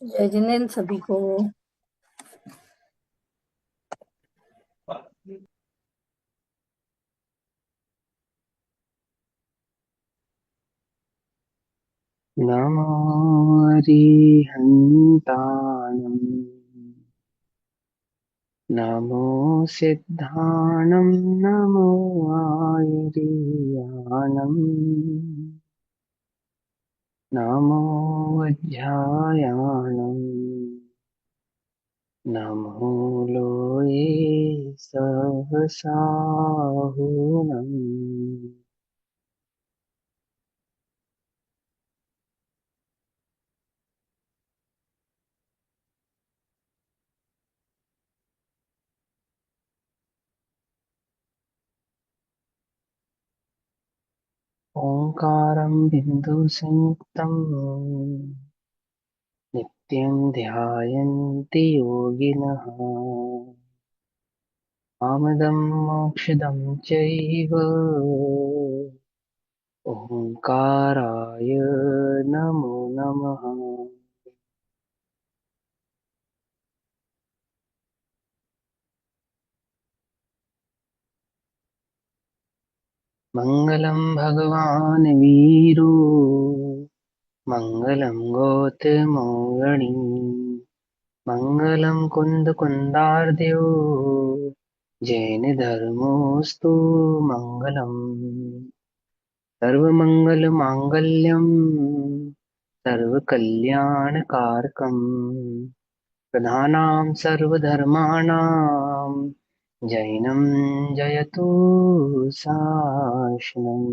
जय जिनेन्द्र सभी को। नमो अरिहन्ताणम् नमो सिद्धाणं नमो आयुर्याणम् नमो वज्रायाणम् नमो लोये सहसाहुनम्। ओंकारं बिन्दुसंयुक्तम् नित्यं ध्यायन्ति योगिनः। कामदं मोक्षदं चैव ओंकाराय नमो नमः। मंगलम भगवान वीरो मंगलम गौतमोऽर्णि मंगलम कुंद कुंदार्द्यो जैन धर्मोस्तु मंगलम। सर्वमंगल मांगल्यम सर्वकल्याणकारकम् प्रधानां सर्वधर्माणां जैनं जयतु शासनम्।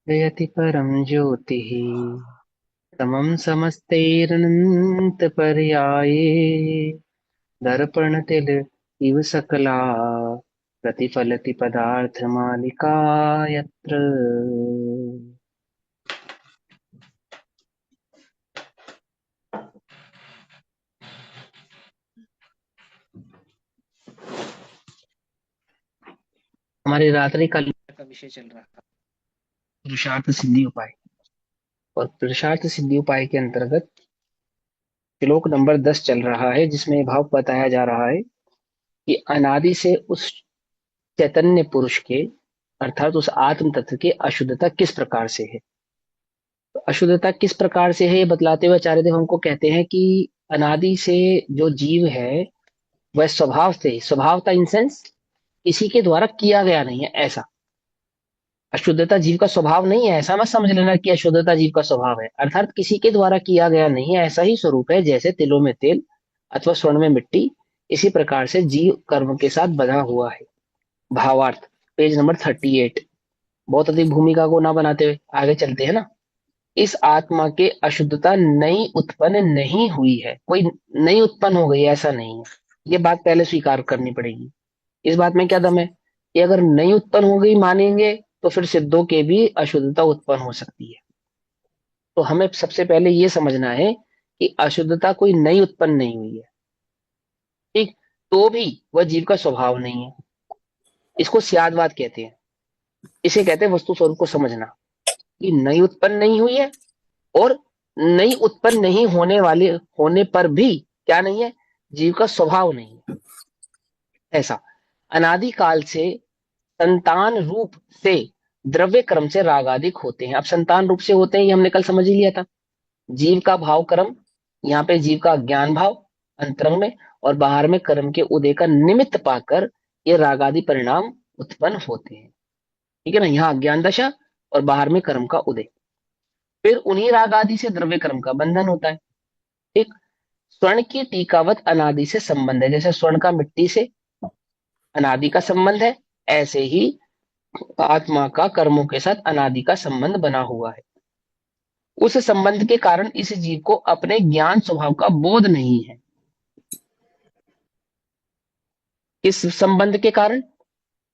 जयति परं ज्योतिः समं समस्तैरनन्तपर्याये दर्पणतिल इव सकला प्रतिफलति पदार्थमालिका यत्र। हमारे रात्रि काल का विषय चल रहा था पुरुषार्थ सिद्धि उपाय, और पुरुषार्थ सिद्धि उपाय के अंतर्गत श्लोक नंबर 10 चल रहा है, जिसमें भाव बताया जा रहा है कि अनादि से उस चैतन्य पुरुष के अर्थात उस आत्म तत्व की अशुद्धता किस प्रकार से है। तो अशुद्धता किस प्रकार से है ये बतलाते हुए आचार्य देव हमको कहते हैं कि अनादि से जो जीव है वह स्वभाव से, स्वभावता इन सेंस किसी के द्वारा किया गया नहीं है ऐसा। अशुद्धता जीव का स्वभाव नहीं है ऐसा मत समझ लेना कि अशुद्धता जीव का स्वभाव है, अर्थात किसी के द्वारा किया गया नहीं है ऐसा ही स्वरूप है। जैसे तिलों में तेल अथवा स्वर्ण में मिट्टी, इसी प्रकार से जीव कर्म के साथ बंधा हुआ है। भावार्थ पेज नंबर 38। बहुत अधिक भूमिका को ना बनाते हुए आगे चलते हैं ना। इस आत्मा के अशुद्धता नई उत्पन्न नहीं हुई है, कोई नई उत्पन्न हो गई ऐसा नहीं है। ये बात पहले स्वीकार करनी पड़ेगी। इस बात में क्या दम है कि अगर नई उत्पन्न हो गई मानेंगे तो फिर सिद्धों के भी अशुद्धता उत्पन्न हो सकती है। तो हमें सबसे पहले ये समझना है कि अशुद्धता कोई नई उत्पन्न नहीं हुई है, ठीक। तो भी वह जीव का स्वभाव नहीं है। इसको स्यादवाद कहते हैं। इसे कहते हैं वस्तु स्वरूप को समझना, कि नई उत्पन्न नहीं हुई है और नई उत्पन्न नहीं होने वाले होने पर भी क्या नहीं है, जीव का स्वभाव नहीं है ऐसा। अनादि काल से संतान रूप से द्रव्य क्रम से रागादिक होते हैं। अब संतान रूप से होते हैं ये हमने कल समझ ही लिया था। जीव का भाव कर्म, यहाँ पे जीव का ज्ञान भाव अंतरंग में, और बाहर में कर्म के उदय का निमित्त पाकर ये रागादि परिणाम उत्पन्न होते हैं। ठीक है ना, यहाँ अज्ञान दशा और बाहर में कर्म का उदय। फिर उन्हीं राग आदि से द्रव्य कर्म का बंधन होता है। ठीक। स्वर्ण की टीकावत अनादि से संबंध है। जैसे स्वर्ण का मिट्टी से अनादि का संबंध है, ऐसे ही आत्मा का कर्मों के साथ अनादि का संबंध बना हुआ है। उस संबंध के कारण इस जीव को अपने ज्ञान स्वभाव का बोध नहीं है। किस संबंध के कारण?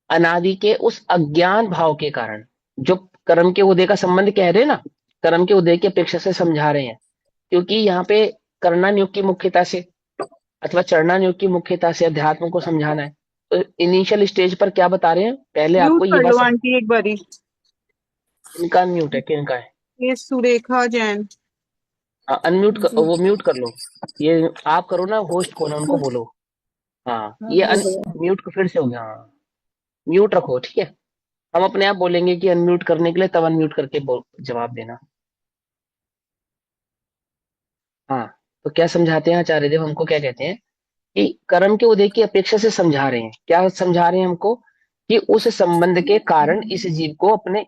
अनादि के उस अज्ञान भाव के कारण। जो कर्म के उदय का संबंध कह रहे हैं ना, कर्म के उदय की अपेक्षा से समझा रहे हैं, क्योंकि यहाँ पे करना नियोग की मुख्यता से अथवा चरणा नियोग की मुख्यता से अध्यात्म को समझाना है। तो इनिशियल स्टेज पर क्या बता रहे हैं, पहले म्यूट आपको ये कर बात लो आंटी एक बारी। इनका म्यूट है, किनका है? ये सुरेखा जैन हाँ, अनम्यूट कर, जी। वो म्यूट कर लो। ये आप करो ना, होस्ट कौन है उनको बोलो। हाँ, हाँ, ये हो गया। म्यूट फिर से हो गया। हाँ, म्यूट रखो, ठीक है। हम अपने आप बोलेंगे कि अनम्यूट करने के लिए, तब अनम्यूट करके जवाब देना। हाँ, तो क्या समझाते हैं आचार्य देव हमको, क्या कहते हैं कि कर्म के उदय की अपेक्षा से समझा रहे हैं, क्या समझा रहे हैं हमको, कि उस संबंध के कारण इस जीव को अपने,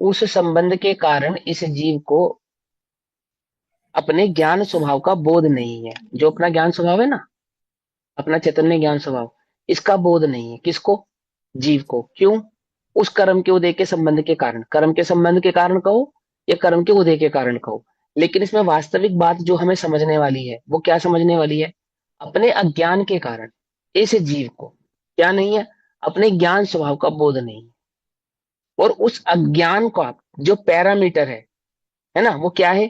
उस संबंध के कारण इस जीव को अपने ज्ञान स्वभाव का बोध नहीं है। जो अपना ज्ञान स्वभाव है ना, अपना चैतन्य ज्ञान स्वभाव, इसका बोध नहीं है। किसको? जीव को। क्यों? उस कर्म के उदय के संबंध के कारण, कर्म के संबंध के कारण कहो या कर्म के उदय के कारण कहो, लेकिन इसमें वास्तविक बात जो हमें समझने वाली है वो क्या समझने वाली है, अपने अज्ञान के कारण इस जीव को क्या नहीं है, अपने ज्ञान स्वभाव का बोध नहीं है। और उस अज्ञान का जो पैरामीटर है ना, वो क्या है,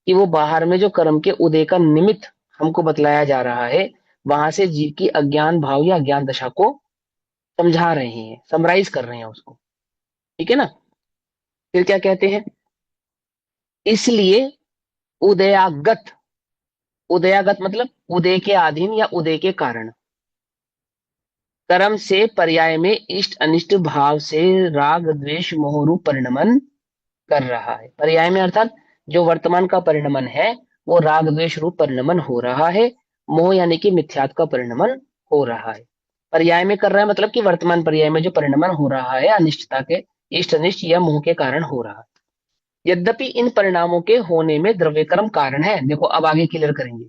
कि वो बाहर में जो कर्म के उदय का निमित्त हमको बतलाया जा रहा है, वहां से जीव की अज्ञान भाव या अज्ञान दशा को समझा रहे हैं, समराइज कर रहे हैं उसको। ठीक है ना। फिर क्या कहते हैं, इसलिए उदयागत, उदयागत मतलब उदय के अधीन या उदय के कारण, कर्म से पर्याय में इष्ट अनिष्ट भाव से राग द्वेष मोह रूप परिणमन कर रहा है। पर्याय में अर्थात जो वर्तमान का परिणमन है, वो राग द्वेष रूप परिणमन हो रहा है। मोह यानी कि मिथ्यात्व का परिणमन हो रहा है। पर्याय में कर रहा है मतलब कि वर्तमान पर्याय में जो परिणमन हो रहा है अनिष्टता के, इष्ट अनिष्ट या मोह के कारण हो रहा है। यद्यपि इन परिणामों के होने में द्रव्य कर्म कारण है। देखो अब आगे क्लियर करेंगे।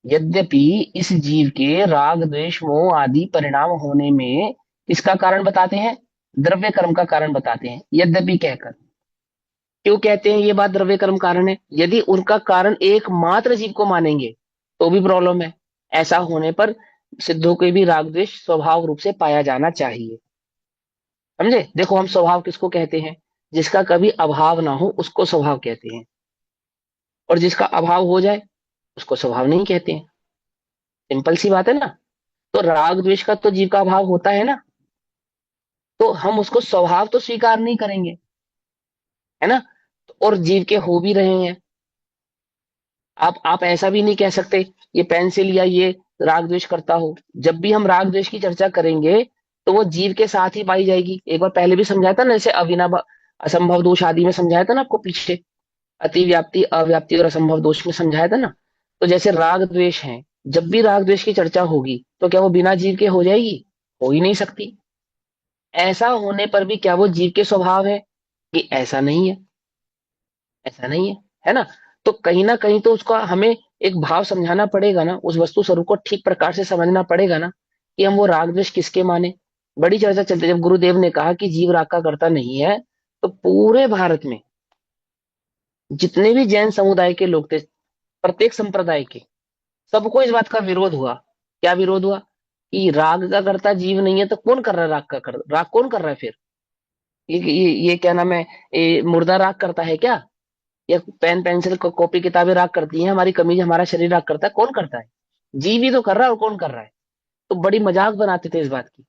यद्यपि इस जीव के राग द्वेष मोह आदि परिणाम होने में किसका कारण बताते हैं, द्रव्य कर्म का कारण बताते हैं, यद्यपि कहकर। क्यों कहते हैं ये बात द्रव्य कर्म कारण है? यदि उनका कारण एकमात्र जीव को मानेंगे तो भी प्रॉब्लम है। ऐसा होने पर सिद्धों के भी राग द्वेष स्वभाव रूप से पाया जाना चाहिए। समझे? देखो हम स्वभाव किसको कहते हैं, जिसका कभी अभाव ना हो उसको स्वभाव कहते हैं, और जिसका अभाव हो जाए उसको स्वभाव नहीं कहते हैं। सिंपल सी बात है ना। तो राग द्वेष का तो जीव का अभाव होता है ना, तो हम उसको स्वभाव तो स्वीकार नहीं करेंगे, है ना। और जीव के हो भी रहे हैं। आप ऐसा भी नहीं कह सकते ये पेंसिल या ये राग द्वेष करता हो। जब भी हम राग द्वेष की चर्चा करेंगे तो वो जीव के साथ ही पाई जाएगी। एक बार पहले भी समझाया था ना, जैसे अविनाभ असंभव दोष आदि में समझाया था ना आपको पीछे, अतिव्याप्ति अव्याप्ति और असंभव दोष में समझाया था ना। तो जैसे राग द्वेष है, जब भी राग द्वेष की चर्चा होगी तो क्या वो बिना जीव के हो जाएगी? हो ही नहीं सकती। ऐसा होने पर भी क्या वो जीव के स्वभाव है? कि ऐसा नहीं है, ऐसा नहीं है ना। तो कहीं ना कहीं तो उसका हमें एक भाव समझाना पड़ेगा ना, उस वस्तु स्वरूप को ठीक प्रकार से समझना पड़ेगा ना, कि हम वो राग द्वेष किसके माने। बड़ी चर्चा चलती है, जब गुरुदेव ने कहा कि जीव राग का कर्ता नहीं है, तो पूरे भारत में जितने भी जैन समुदाय के लोग थे, प्रत्येक संप्रदाय के, सबको इस बात का विरोध हुआ। क्या विरोध हुआ? कि राग का कर्ता जीव नहीं है तो कौन कर रहा है राग का कर, राग कौन कर रहा है फिर? ये क्या नाम है, ये मुर्दा राग करता है क्या? या पेन पेंसिल कॉपी किताबें राग करती हैं, हमारी कमीज हमारा शरीर राग करता है? कौन करता है? जीव ही तो कर रहा है, और कौन कर रहा है? तो बड़ी मजाक बनाते थे इस बात की।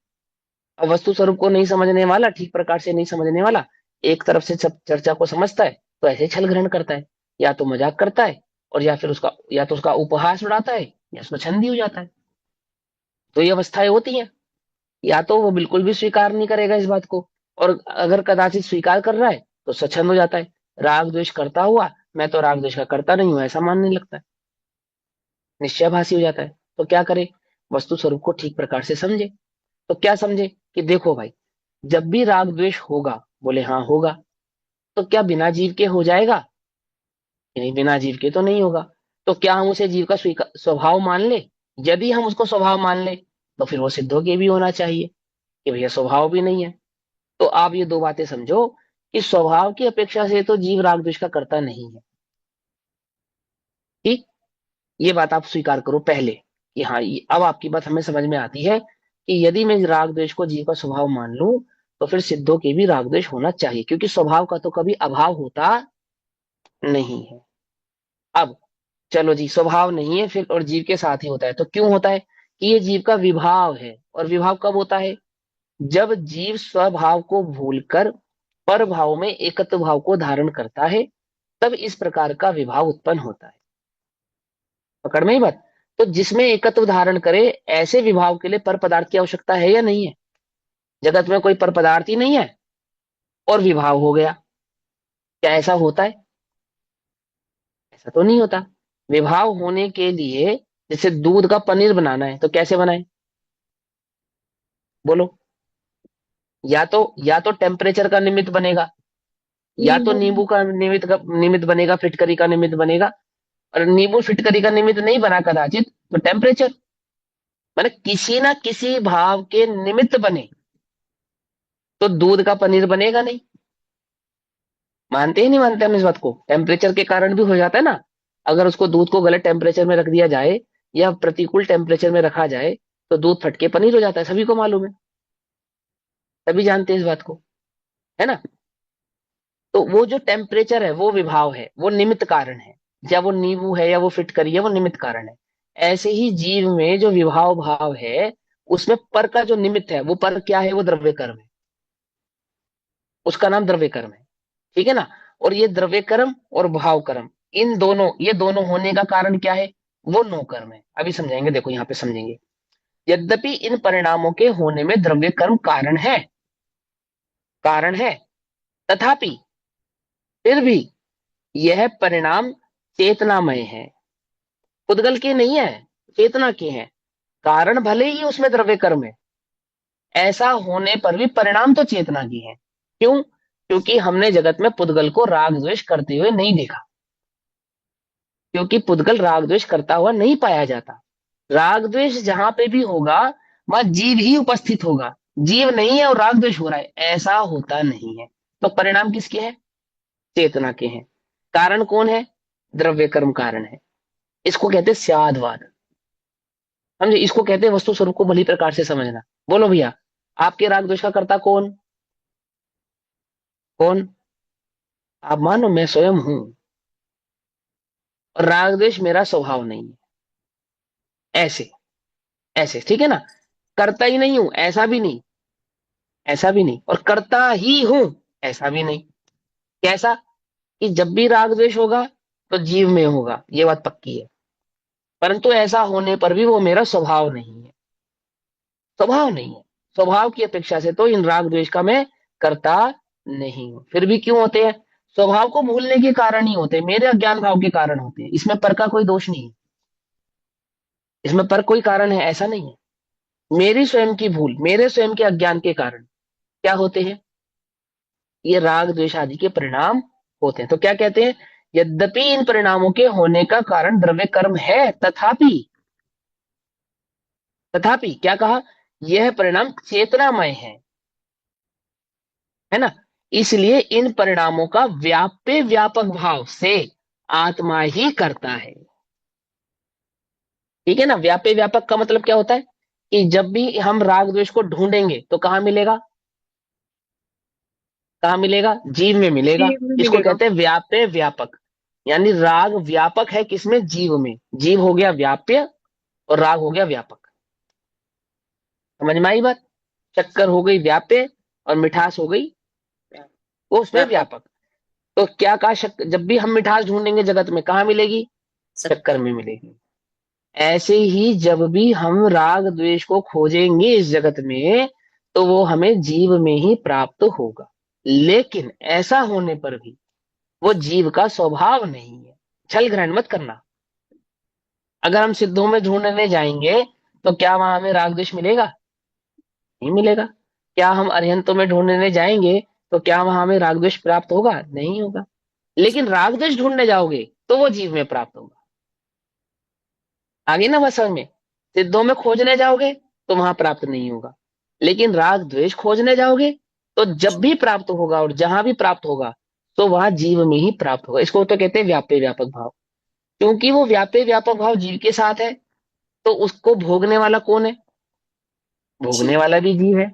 अब वस्तु स्वरूप को नहीं समझने वाला, ठीक प्रकार से नहीं समझने वाला, एक तरफ से सब चर्चा को समझता है तो ऐसे छल ग्रहण करता है, या तो मजाक करता है, और या फिर उसका, या तो उसका उपहास उड़ाता है, या उसको छंदी हो जाता है। तो ये अवस्थाएं होती हैं। या तो वो बिल्कुल भी स्वीकार नहीं करेगा इस बात को, और अगर कदाचित स्वीकार कर रहा है तो स्वच्छंद हो जाता है, राग द्वेष करता हुआ मैं तो राग द्वेष का करता नहीं हूं ऐसा मानने लगता है, निश्चयभाषी हो जाता है। तो क्या करे, वस्तु स्वरूप को ठीक प्रकार से समझे। तो क्या समझे, कि देखो भाई, जब भी राग द्वेष होगा, बोले हाँ होगा, तो क्या बिना जीव के हो जाएगा? कि नहीं, बिना जीव के तो नहीं होगा। तो क्या हम उसे जीव का स्वभाव मान ले? यदि हम उसको स्वभाव मान ले तो फिर वो सिद्धों के भी होना चाहिए, कि भैया स्वभाव भी नहीं है। तो आप ये दो बातें समझो, कि स्वभाव की अपेक्षा से तो जीव राग द्वेष का करता नहीं है। ठीक, ये बात आप स्वीकार करो पहले, कि हाँ अब आपकी बात हमें समझ में आती है, कि यदि मैं राग द्वेष को जीव का स्वभाव मान लूं तो फिर सिद्धों के भी राग द्वेष होना चाहिए, क्योंकि स्वभाव का तो कभी अभाव होता नहीं है। अब चलो जी, स्वभाव नहीं है फिर, और जीव के साथ ही होता है, तो क्यों होता है कि ये जीव का विभाव है। और विभाव कब होता है? जब जीव स्वभाव को भूलकर पर भाव में एकत्व भाव को धारण करता है, तब इस प्रकार का विभाव उत्पन्न होता है। पकड़ में ही बात। तो जिसमें एकत्व धारण करे, ऐसे विभाव के लिए पर पदार्थ की आवश्यकता है या नहीं है? जगत में कोई पर पदार्थ ही नहीं है और विभाव हो गया, क्या ऐसा होता है? ऐसा तो नहीं होता। विभाव होने के लिए, जैसे दूध का पनीर बनाना है तो कैसे बनाए? बोलो। या तो टेम्परेचर का निमित्त बनेगा, या तो नींबू। नींबू का निमित्त बनेगा, फिटकरी का निमित्त बनेगा। और नींबू फिटकरी का निमित्त नहीं बना कदाचित, तो टेम्परेचर, माने किसी ना किसी भाव के निमित्त बने, तो दूध का पनीर बनेगा नहीं। मानते ही नहीं मानते हम इस बात को? टेम्परेचर के कारण भी हो जाता है ना। अगर उसको दूध को गलत टेम्परेचर में रख दिया जाए या प्रतिकूल टेम्परेचर में रखा जाए, तो दूध फटके पनीर हो जाता है, सभी को मालूम है, सभी जानते हैं इस बात को, है ना। तो वो जो टेम्परेचर है वो विभाव है, वो निमित्त कारण है। या वो नींबू है या वो फिटकरी है, वो निमित्त कारण है। ऐसे ही जीव में जो विभाव भाव है, उसमें पर का जो निमित्त है, वो पर क्या है? वो द्रव्य कर्म है, उसका नाम द्रव्य कर्म है। ठीक है ना। और ये द्रव्य कर्म और भाव कर्म, इन दोनों, ये दोनों होने का कारण क्या है? वो नो कर्म है। अभी समझाएंगे, देखो यहाँ पे समझेंगे। यद्यपि इन परिणामों के होने में द्रव्य कर्म कारण है, तथापि फिर भी यह परिणाम चेतनामय है, पुद्गल के नहीं है, चेतना के हैं। कारण भले ही उसमें द्रव्य कर्म है, ऐसा होने पर भी परिणाम तो चेतना की है। क्यों? क्योंकि हमने जगत में पुद्गल को राग द्वेष करते हुए नहीं देखा, क्योंकि पुद्गल राग द्वेष करता हुआ नहीं पाया जाता। राग द्वेष जहां पे भी होगा, वहां जीव ही उपस्थित होगा। जीव नहीं है और राग द्वेष हो रहा है, ऐसा होता नहीं है। तो परिणाम किसके हैं? चेतना के हैं। कारण कौन है? द्रव्य कर्म कारण है। इसको कहते हैं स्यादवाद। समझे? इसको कहते हैं वस्तु स्वरूप को भली प्रकार से समझना। बोलो भैया, आपके राग द्वेष का कर्ता कौन? कौन? आप मानो मैं स्वयं हूं, और राग द्वेष मेरा स्वभाव नहीं है। ऐसे, ऐसे ठीक है ना। करता ही नहीं हूं, ऐसा भी नहीं, ऐसा भी नहीं, और करता ही हूं, ऐसा भी नहीं। कैसा? कि जब भी राग द्वेष होगा तो जीव में होगा, ये बात पक्की है। परंतु ऐसा होने पर भी वो मेरा स्वभाव नहीं है, स्वभाव नहीं है। स्वभाव की अपेक्षा से तो इन राग द्वेष का मैं करता नहीं हूं। फिर भी क्यों होते हैं? स्वभाव को भूलने के कारण ही होते हैं, मेरे अज्ञान भाव के कारण होते हैं। इसमें पर का कोई दोष नहीं है, इसमें पर कोई कारण है ऐसा नहीं है। मेरी स्वयं की भूल, मेरे स्वयं के अज्ञान के कारण क्या होते हैं? ये राग द्वेष आदि के परिणाम होते हैं। तो क्या कहते हैं? यद्यपि इन परिणामों के होने का कारण द्रव्य कर्म है, तथापि क्या कहा? यह परिणाम चेतनामय है ना। इसलिए इन परिणामों का व्याप्य व्यापक भाव से आत्मा ही करता है। ठीक है ना। व्याप्य व्यापक का मतलब क्या होता है? कि जब भी हम राग द्वेष को ढूंढेंगे तो कहाँ मिलेगा? कहाँ मिलेगा? जीव में मिलेगा। जीव में इसको मिलेगा। कहते हैं व्याप्य व्यापक। यानी राग व्यापक है किसमें? जीव में। जीव हो गया व्याप्य और राग हो गया व्यापक। समझ में आई बात? शक्कर हो गई व्याप्य और मिठास हो गई वो उसमें व्यापक। व्यापक। तो क्या कहा? जब भी हम मिठास ढूंढेंगे जगत में, कहाँ मिलेगी? शक्कर में मिलेगी। ऐसे ही जब भी हम राग द्वेष को खोजेंगे इस जगत में, तो वो हमें जीव में ही प्राप्त होगा। लेकिन ऐसा होने पर भी वो जीव का स्वभाव नहीं है। छल ग्रहण मत करना। अगर हम सिद्धों में ढूंढने जाएंगे तो क्या वहां हमें राग द्वेष मिलेगा? नहीं मिलेगा। क्या हम अरिहंतों में ढूंढने जाएंगे तो क्या वहां हमें राग द्वेष प्राप्त होगा? नहीं होगा। लेकिन राग द्वेष ढूंढने जाओगे तो वो जीव में प्राप्त होगा। आगे ना बस समझ में। सिद्धों में खोजने जाओगे तो वहां प्राप्त नहीं होगा, लेकिन राग द्वेष खोजने जाओगे तो जब भी प्राप्त होगा और जहां भी प्राप्त होगा, तो वह जीव में ही प्राप्त होगा। इसको तो कहते हैं व्याप्य व्यापक भाव। क्योंकि वो व्याप्य व्यापक भाव जीव के साथ है, तो उसको भोगने वाला कौन है? भोगने वाला भी जीव है।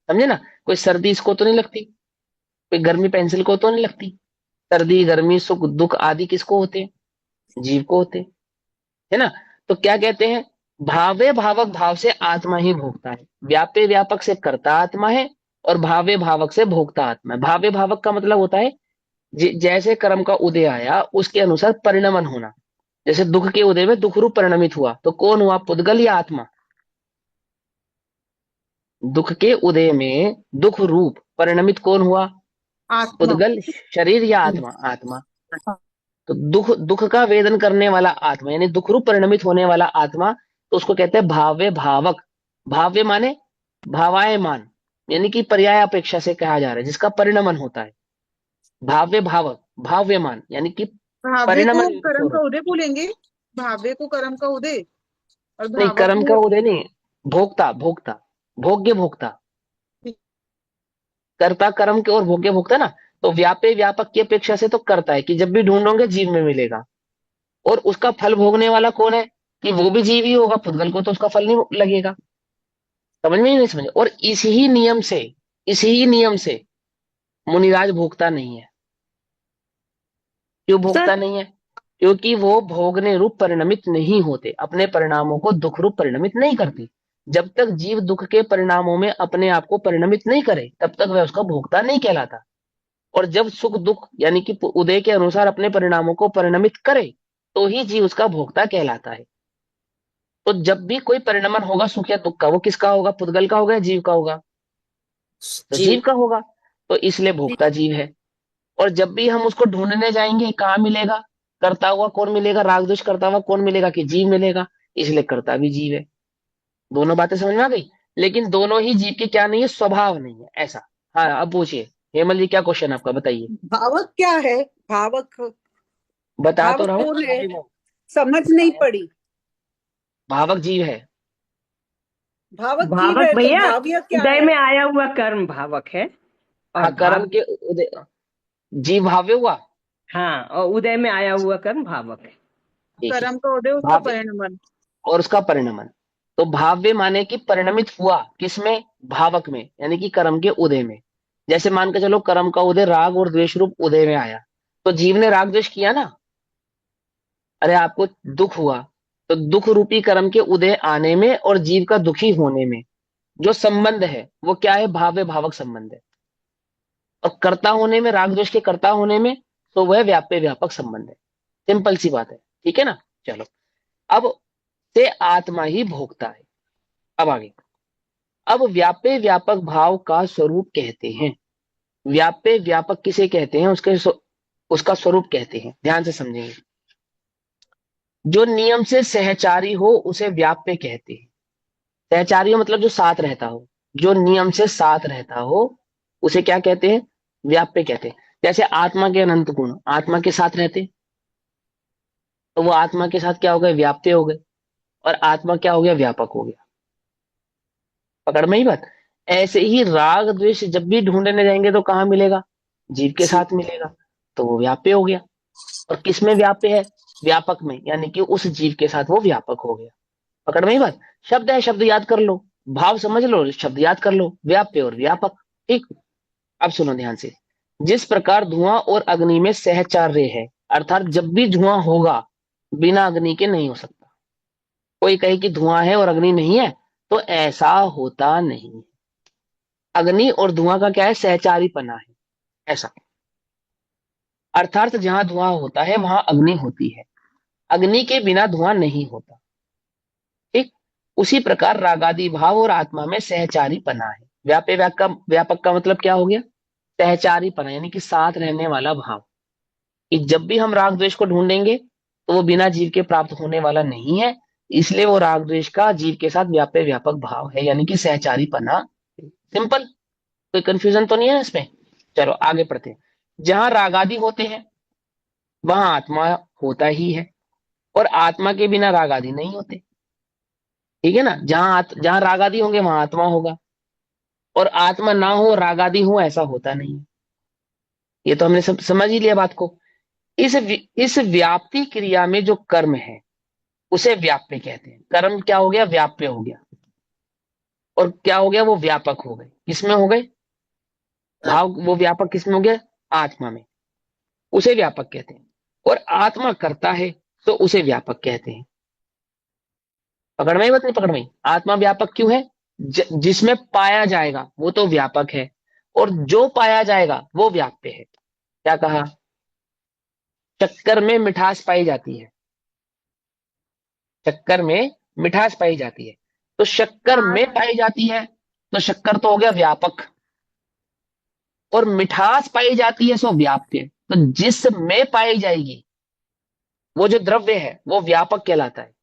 समझे ना। कोई सर्दी इसको तो नहीं लगती, कोई गर्मी पेंसिल को तो नहीं लगती। सर्दी गर्मी सुख दुख आदि किसको होते हैं? जीव को होते हैं। है ना। तो क्या कहते हैं, भावे भावक भाव से आत्मा ही भोगता है, व्यापे व्यापक से कर्ता आत्मा है, और भावे भावक से भोगता आत्मा है। भावे भावक का मतलब होता है जैसे कर्म का उदय आया उसके अनुसार परिणमन होना। जैसे दुख के उदय में दुख रूप परिणमित हुआ, तो कौन हुआ, पुद्गल या आत्मा। दुख के उदय में दुख रूप परिणमित कौन हुआ, आत्मा। पुद्गल, शरीर या आत्मा, आत्मा। तो दुख दुख का वेदन करने वाला आत्मा यानी दुख रूप परिणमित होने वाला आत्मा, तो उसको कहते हैं भाव्य भावक। भाव्य माने भावायमान, यानी कि पर्याय अपेक्षा से कहा जा रहा है जिसका परिणमन होता है। भाव्य भावक, भाव्यमान यानी कि भावे को परिणमन युक्त कर्म का स्वरूप। उदय बोलेंगे। भावे को कर्म का उदय और नहीं, भावक कर्म का को। उदय नहीं, भोक्ता भोक्ता, भोग्य भोक्ता। कर्ता कर्म के और भोग्य भोक्ता ना। तो व्यापे व्यापक की अपेक्षा से तो करता है कि जब भी ढूंढोगे जीव में मिलेगा, और उसका फल भोगने वाला कौन है, कि वो भी जीव ही होगा, पुद्गल को तो उसका फल नहीं लगेगा। समझ में ही नहीं समझ। और इसी ही नियम से मुनिराज भोगता नहीं है। क्यों सर। भोगता नहीं है, क्योंकि वो भोगने रूप परिणमित नहीं होते, अपने परिणामों को दुख रूप परिणमित नहीं करती। जब तक जीव दुख के परिणामों में अपने आप को परिणमित नहीं करे तब तक वह उसका भोक्ता नहीं कहलाता। और जब सुख दुख यानी कि उदय के अनुसार अपने परिणामों को परिणमित करे तो ही जीव उसका भोक्ता कहलाता है। तो जब भी कोई परिणमन होगा सुख या दुख का, वो किसका होगा, पुद्गल का होगा या जीव का होगा, तो जीव जीव। का होगा। तो इसलिए भोक्ता जीव है। और जब भी हम उसको ढूंढने जाएंगे कहाँ मिलेगा, करता हुआ कौन मिलेगा, राग द्वेष करता हुआ कौन मिलेगा, कि जीव मिलेगा। इसलिए करता भी जीव है। दोनों बातें समझ में आ गई। लेकिन दोनों ही जीव के क्या नहीं है, स्वभाव नहीं है ऐसा। हाँ अब पूछिए हेमल जी, क्या क्वेश्चन आपका, बताइए। भावक क्या है? भावक। बता तो भावक रहा हूँ, कौन है? भावी भाव। समझ नहीं पड़ी। भावक जीव है। भावक जीव भावक है तो भैया, भाव्य क्या उदय है? में आया हुआ कर्म भावक है। और हाँ, कर्म भाव, के उदय, जीव भाव्य हुआ। हाँ, और उदय में आया हुआ कर्म भावक है। ठीक है, कर्म का उदय उसका भाव्य परिणमन। और उसका परिणमन। तो भाव्य माने कि परिणमित हुआ किसमें, भावक में, यानी कि कर्म के उदय में। जैसे मान के चलो कर्म का उदय राग और द्वेष रूप उदय में आया, तो जीव ने राग द्वेष किया ना। अरे आपको दुख हुआ, तो दुख रूपी कर्म के उदय आने में और जीव का दुखी होने में जो संबंध है वो क्या है, भाव्य भावक संबंध है। और कर्ता होने में, राग द्वेष के कर्ता होने में, तो वह व्याप्य व्यापक संबंध है। सिंपल सी बात है, ठीक है ना। चलो, अब से आत्मा ही भोगता है। अब आगे, अब व्याप्य व्यापक भाव का स्वरूप कहते हैं। व्याप्य व्यापक किसे कहते हैं, उसका स्वरूप कहते हैं, ध्यान से समझेंगे। जो नियम से सहचारी हो उसे व्याप्य कहते हैं। सहचारी हो मतलब जो साथ रहता हो, जो नियम से साथ रहता हो उसे क्या कहते हैं, व्याप्य कहते हैं। जैसे आत्मा के अनंत गुण आत्मा के साथ रहते हैं, तो वो आत्मा के साथ क्या हो गए, व्याप्य हो गए। और आत्मा क्या हो गया, व्यापक हो गया। पकड़ में ही बात। ऐसे ही राग द्वेष जब भी ढूंढने जाएंगे तो कहाँ मिलेगा, जीव के जी। साथ मिलेगा, तो वो व्याप्य हो गया। और किस में व्याप्य है, व्यापक में, यानी कि उस जीव के साथ वो व्यापक हो गया। पकड़ में ही बात। शब्द है, शब्द याद कर लो, भाव समझ लो, शब्द याद कर लो, व्याप्य और व्यापक। ठीक। अब सुनो ध्यान से। जिस प्रकार धुआं और अग्नि में सहचार्य है, अर्थात जब भी धुआं होगा बिना अग्नि के नहीं हो सकता। कोई कहे कि धुआं है और अग्नि नहीं है, तो ऐसा होता नहीं। अग्नि और धुआं का क्या है, सहचारी पना है ऐसा। अर्थात जहां धुआं होता है वहां अग्नि होती है, अग्नि के बिना धुआं नहीं होता। ठीक। उसी प्रकार रागादि भाव और आत्मा में सहचारी पना है। व्यापक का मतलब क्या हो गया, सहचारी पना यानी कि साथ रहने वाला भाव। कि जब भी हम राग द्वेष को ढूंढेंगे तो वो बिना जीव के प्राप्त होने वाला नहीं है। इसलिए वो राग द्वेष का जीव के साथ व्याप्य व्यापक भाव है, यानी कि सहचारी पना। सिंपल। कोई कंफ्यूजन तो नहीं है ना इसमें। चलो आगे पढ़ते हैं। जहां रागादि होते हैं वहां आत्मा होता ही है, और आत्मा के बिना रागादि नहीं होते। ठीक है ना। जहां रागादि होंगे वहां आत्मा होगा, और आत्मा ना हो रागादि हो ऐसा होता नहीं है। ये तो हमने सब समझ ही लिया बात को। इस व्याप्ति क्रिया में जो कर्म है उसे व्याप्य कहते हैं। कर्म क्या हो गया, व्याप्य हो गया। और क्या हो गया, वो व्यापक हो गए। किसमें हो गए, भाव वो व्यापक किसमें हो गया, आत्मा में। उसे व्यापक कहते हैं। और आत्मा करता है तो उसे व्यापक कहते हैं। पकड़ में ही, बात नहीं पकड़ में ही? आत्मा व्यापक क्यों है? जिसमें पाया जाएगा वो तो व्यापक है, और जो पाया जाएगा वो व्याप्य है। क्या कहा? शक्कर में मिठास पाई जाती है, शक्कर में मिठास पाई जाती है, तो शक्कर में पाई जाती है, तो शक्कर तो हो गया व्यापक, और मिठास पाई जाती है सो व्याप्य। तो जिसमें पाई जाएगी वो जो द्रव्य है वो व्यापक कहलाता है,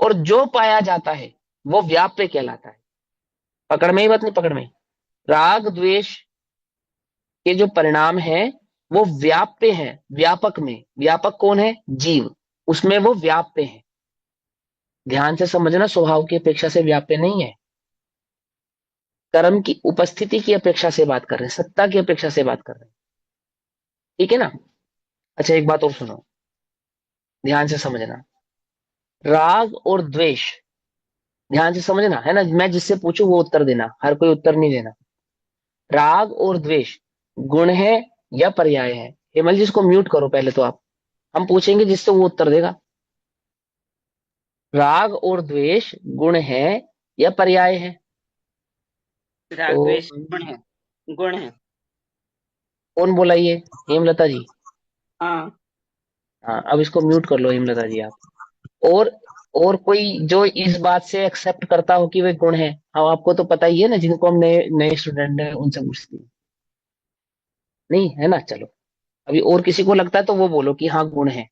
और जो पाया जाता है वो व्याप्य कहलाता है। पकड़ में ही, बात नहीं पकड़ में? राग द्वेष के जो परिणाम है वो व्याप्य है, व्यापक में। व्यापक कौन है? जीव, उसमें वो व्याप्य है। ध्यान से समझना, स्वभाव की अपेक्षा से व्याप्य नहीं है, कर्म की उपस्थिति की अपेक्षा से बात कर रहे हैं, सत्ता की अपेक्षा से बात कर रहे हैं। ठीक है ना? अच्छा, एक बात और सुनो, ध्यान से समझना। राग और द्वेष, ध्यान से समझना है ना, मैं जिससे पूछूं वो उत्तर देना, हर कोई उत्तर नहीं देना। राग और द्वेष गुण है या पर्याय है? हेमल जी इसको म्यूट करो पहले तो आप, हम पूछेंगे जिससे वो उत्तर देगा। राग और द्वेष गुण है या पर्याय है? राग तो द्वेष गुण है, गुण है। कौन बोला ये? हेमलता जी। हाँ। हाँ, अब इसको म्यूट कर लो हेमलता जी आप। और और कोई जो इस बात से एक्सेप्ट करता हो कि वे गुण है? हाँ, आपको तो पता ही है ना, जिनको हम नए नए स्टूडेंट हैं उनसे पूछते हैं, नहीं है ना? चलो, अभी और किसी को लगता है तो वो बोलो कि हाँ गुण है,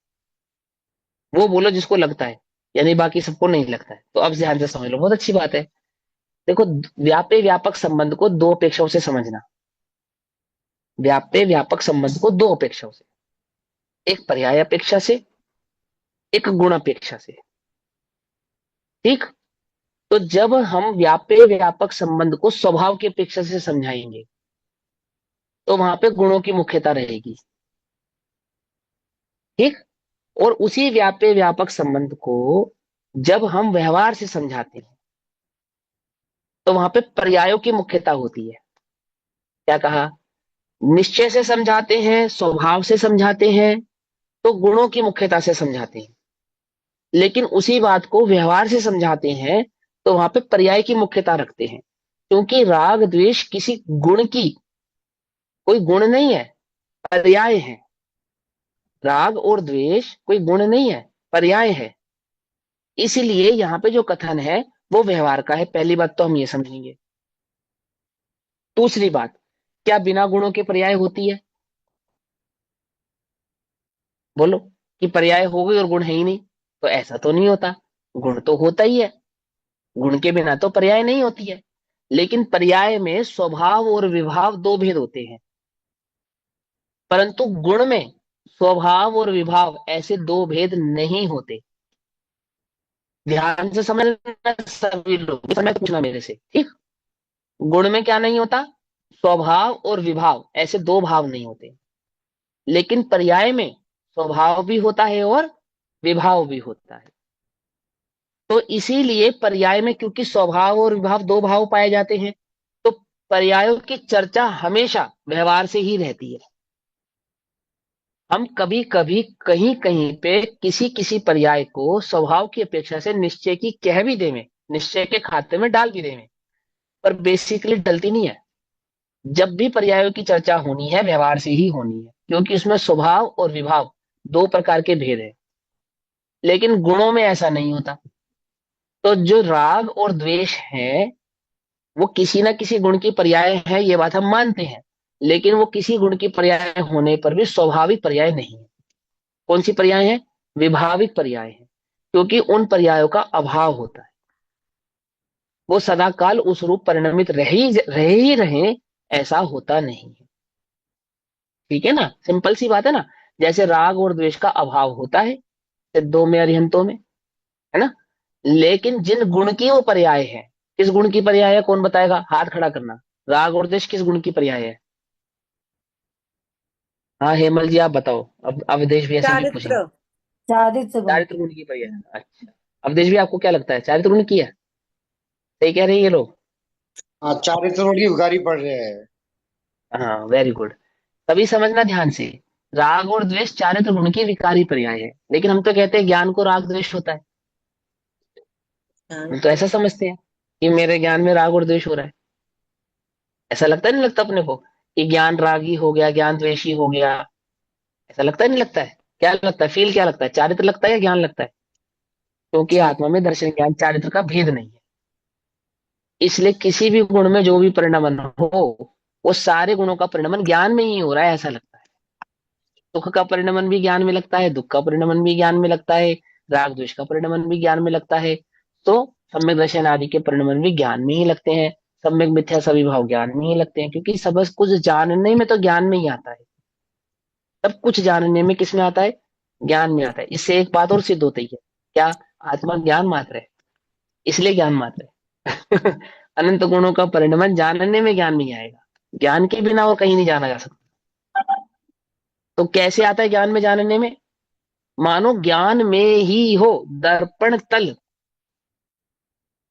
वो बोलो जिसको लगता है, यानी बाकी सबको नहीं लगता है। तो अब ध्यान से समझ लो, बहुत अच्छी बात है। देखो, व्याप्य व्यापक संबंध को दो अपेक्षाओं से समझना। व्याप्य व्यापक संबंध को दो अपेक्षाओं से, एक पर्याय अपेक्षा से, एक गुण अपेक्षा से। ठीक? तो जब हम व्याप्य व्यापक संबंध को स्वभाव की अपेक्षा से समझाएंगे तो वहां पे गुणों की मुख्यता रहेगी। ठीक? और उसी व्याप्य व्यापक संबंध को जब हम व्यवहार से समझाते हैं तो वहां पे पर्यायों की मुख्यता होती है। क्या कहा? निश्चय से समझाते हैं, स्वभाव से समझाते हैं, तो गुणों की मुख्यता से समझाते हैं। लेकिन उसी बात को व्यवहार से समझाते हैं तो वहां पे पर्याय की मुख्यता रखते हैं, क्योंकि राग द्वेष किसी गुण की, कोई गुण नहीं है, पर्याय है। राग और द्वेष कोई गुण नहीं है, पर्याय है। इसलिए यहाँ पे जो कथन है वो व्यवहार का है। पहली बात तो हम ये समझेंगे। दूसरी बात, क्या बिना गुणों के पर्याय होती है? बोलो, कि पर्याय हो गई और गुण है ही नहीं, तो ऐसा तो नहीं होता। गुण तो होता ही है, गुण के बिना तो पर्याय नहीं होती है। लेकिन पर्याय में स्वभाव और विभाव दो भेद होते हैं, परंतु गुण में स्वभाव और विभाव ऐसे दो भेद नहीं होते। ध्यान से समझना सभी लोग, समय पूछना मेरे से, ठीक? गुण में क्या नहीं होता? स्वभाव और विभाव, ऐसे दो भाव नहीं होते। लेकिन पर्याय में स्वभाव भी होता है और विभाव भी होता है। तो इसीलिए पर्याय में, क्योंकि स्वभाव और विभाव दो भाव पाए जाते हैं, तो पर्यायों की चर्चा हमेशा व्यवहार से ही रहती है। हम कभी कभी कहीं कहीं पे किसी किसी पर्याय को स्वभाव की अपेक्षा से निश्चय की कह भी देवें, निश्चय के खाते में डाल भी देवें, पर बेसिकली डलती नहीं है। जब भी पर्यायों की चर्चा होनी है व्यवहार से ही होनी है, क्योंकि उसमें स्वभाव और विभाव दो प्रकार के भेद है। लेकिन गुणों में ऐसा नहीं होता। तो जो राग और द्वेष है वो किसी ना किसी गुण की पर्याय है, ये बात हम मानते हैं। लेकिन वो किसी गुण की पर्याय होने पर भी स्वाभाविक पर्याय नहीं है। कौन सी पर्याय है? विभाविक पर्याय है, क्योंकि उन पर्यायों का अभाव होता है। वो सदाकाल उस रूप परिणमित रहे ऐसा होता नहीं है। ठीक है ना? सिंपल सी बात है ना। जैसे राग और द्वेष का अभाव होता है सिद्धों में, अरिहंतों में, है ना? लेकिन जिन गुण की वो पर्याय है, किस गुण की पर्याय है कौन बताएगा? हाथ खड़ा करना। राग और द्वेष किस गुण की पर्याय है? हाँ हेमल जी आप बताओ। अब अवधेश भी ऐसे भी पूछेंगे। चारित्र। चारित्र गुण। चारित्र गुण की पर्याय, अच्छा। अवधेश भी आपको क्या लगता है, चारित्र गुण की है? सही कह रहे हैं ये लोग? हाँ, चारित्र की उगारी पड़ रहे हैं। हाँ, वेरी गुड। तभी समझना ध्यान से, राग और द्वेष चारित्र गुण की विकारी पर्याय है, लेकिन हम तो कहते हैं ज्ञान को राग द्वेष होता है। हम तो ऐसा समझते हैं कि मेरे ज्ञान में राग और द्वेष हो रहा है। ऐसा लगता है नहीं लगता अपने को कि ज्ञान रागी हो गया, ज्ञान द्वेषी हो गया? ऐसा लगता है नहीं लगता है? क्या लगता है, फील क्या लगता है, चारित्र लगता है या ज्ञान लगता है? क्योंकि आत्मा में दर्शन ज्ञान चारित्र का भेद नहीं है। इसलिए किसी भी गुण में जो भी परिणमन हो, वो सारे गुणों का परिणमन ज्ञान में ही हो रहा है, ऐसा लगता है। सुख का परिणमन भी ज्ञान में लगता है, दुख का परिणमन भी ज्ञान में लगता है, राग द्वेष का परिणमन भी ज्ञान में लगता है। तो सम्यक दर्शन आदि के परिणमन भी ज्ञान में ही लगते हैं, सम्यक मिथ्या सभी भाव ज्ञान में ही लगते हैं, क्योंकि सब कुछ जानने में तो ज्ञान में ही आता है। सब कुछ जानने में किस में आता है? ज्ञान में आता है। इससे एक बात और सिद्ध होती है, क्या? आत्मा ज्ञान मात्र है, इसलिए ज्ञान मात्र है। अनंत गुणों का परिणमन जानने में ज्ञान नहीं आएगा, ज्ञान के बिना और कहीं नहीं जाना जा सकता। तो कैसे आता है ज्ञान में जानने में? मानो ज्ञान में ही हो। दर्पण तल,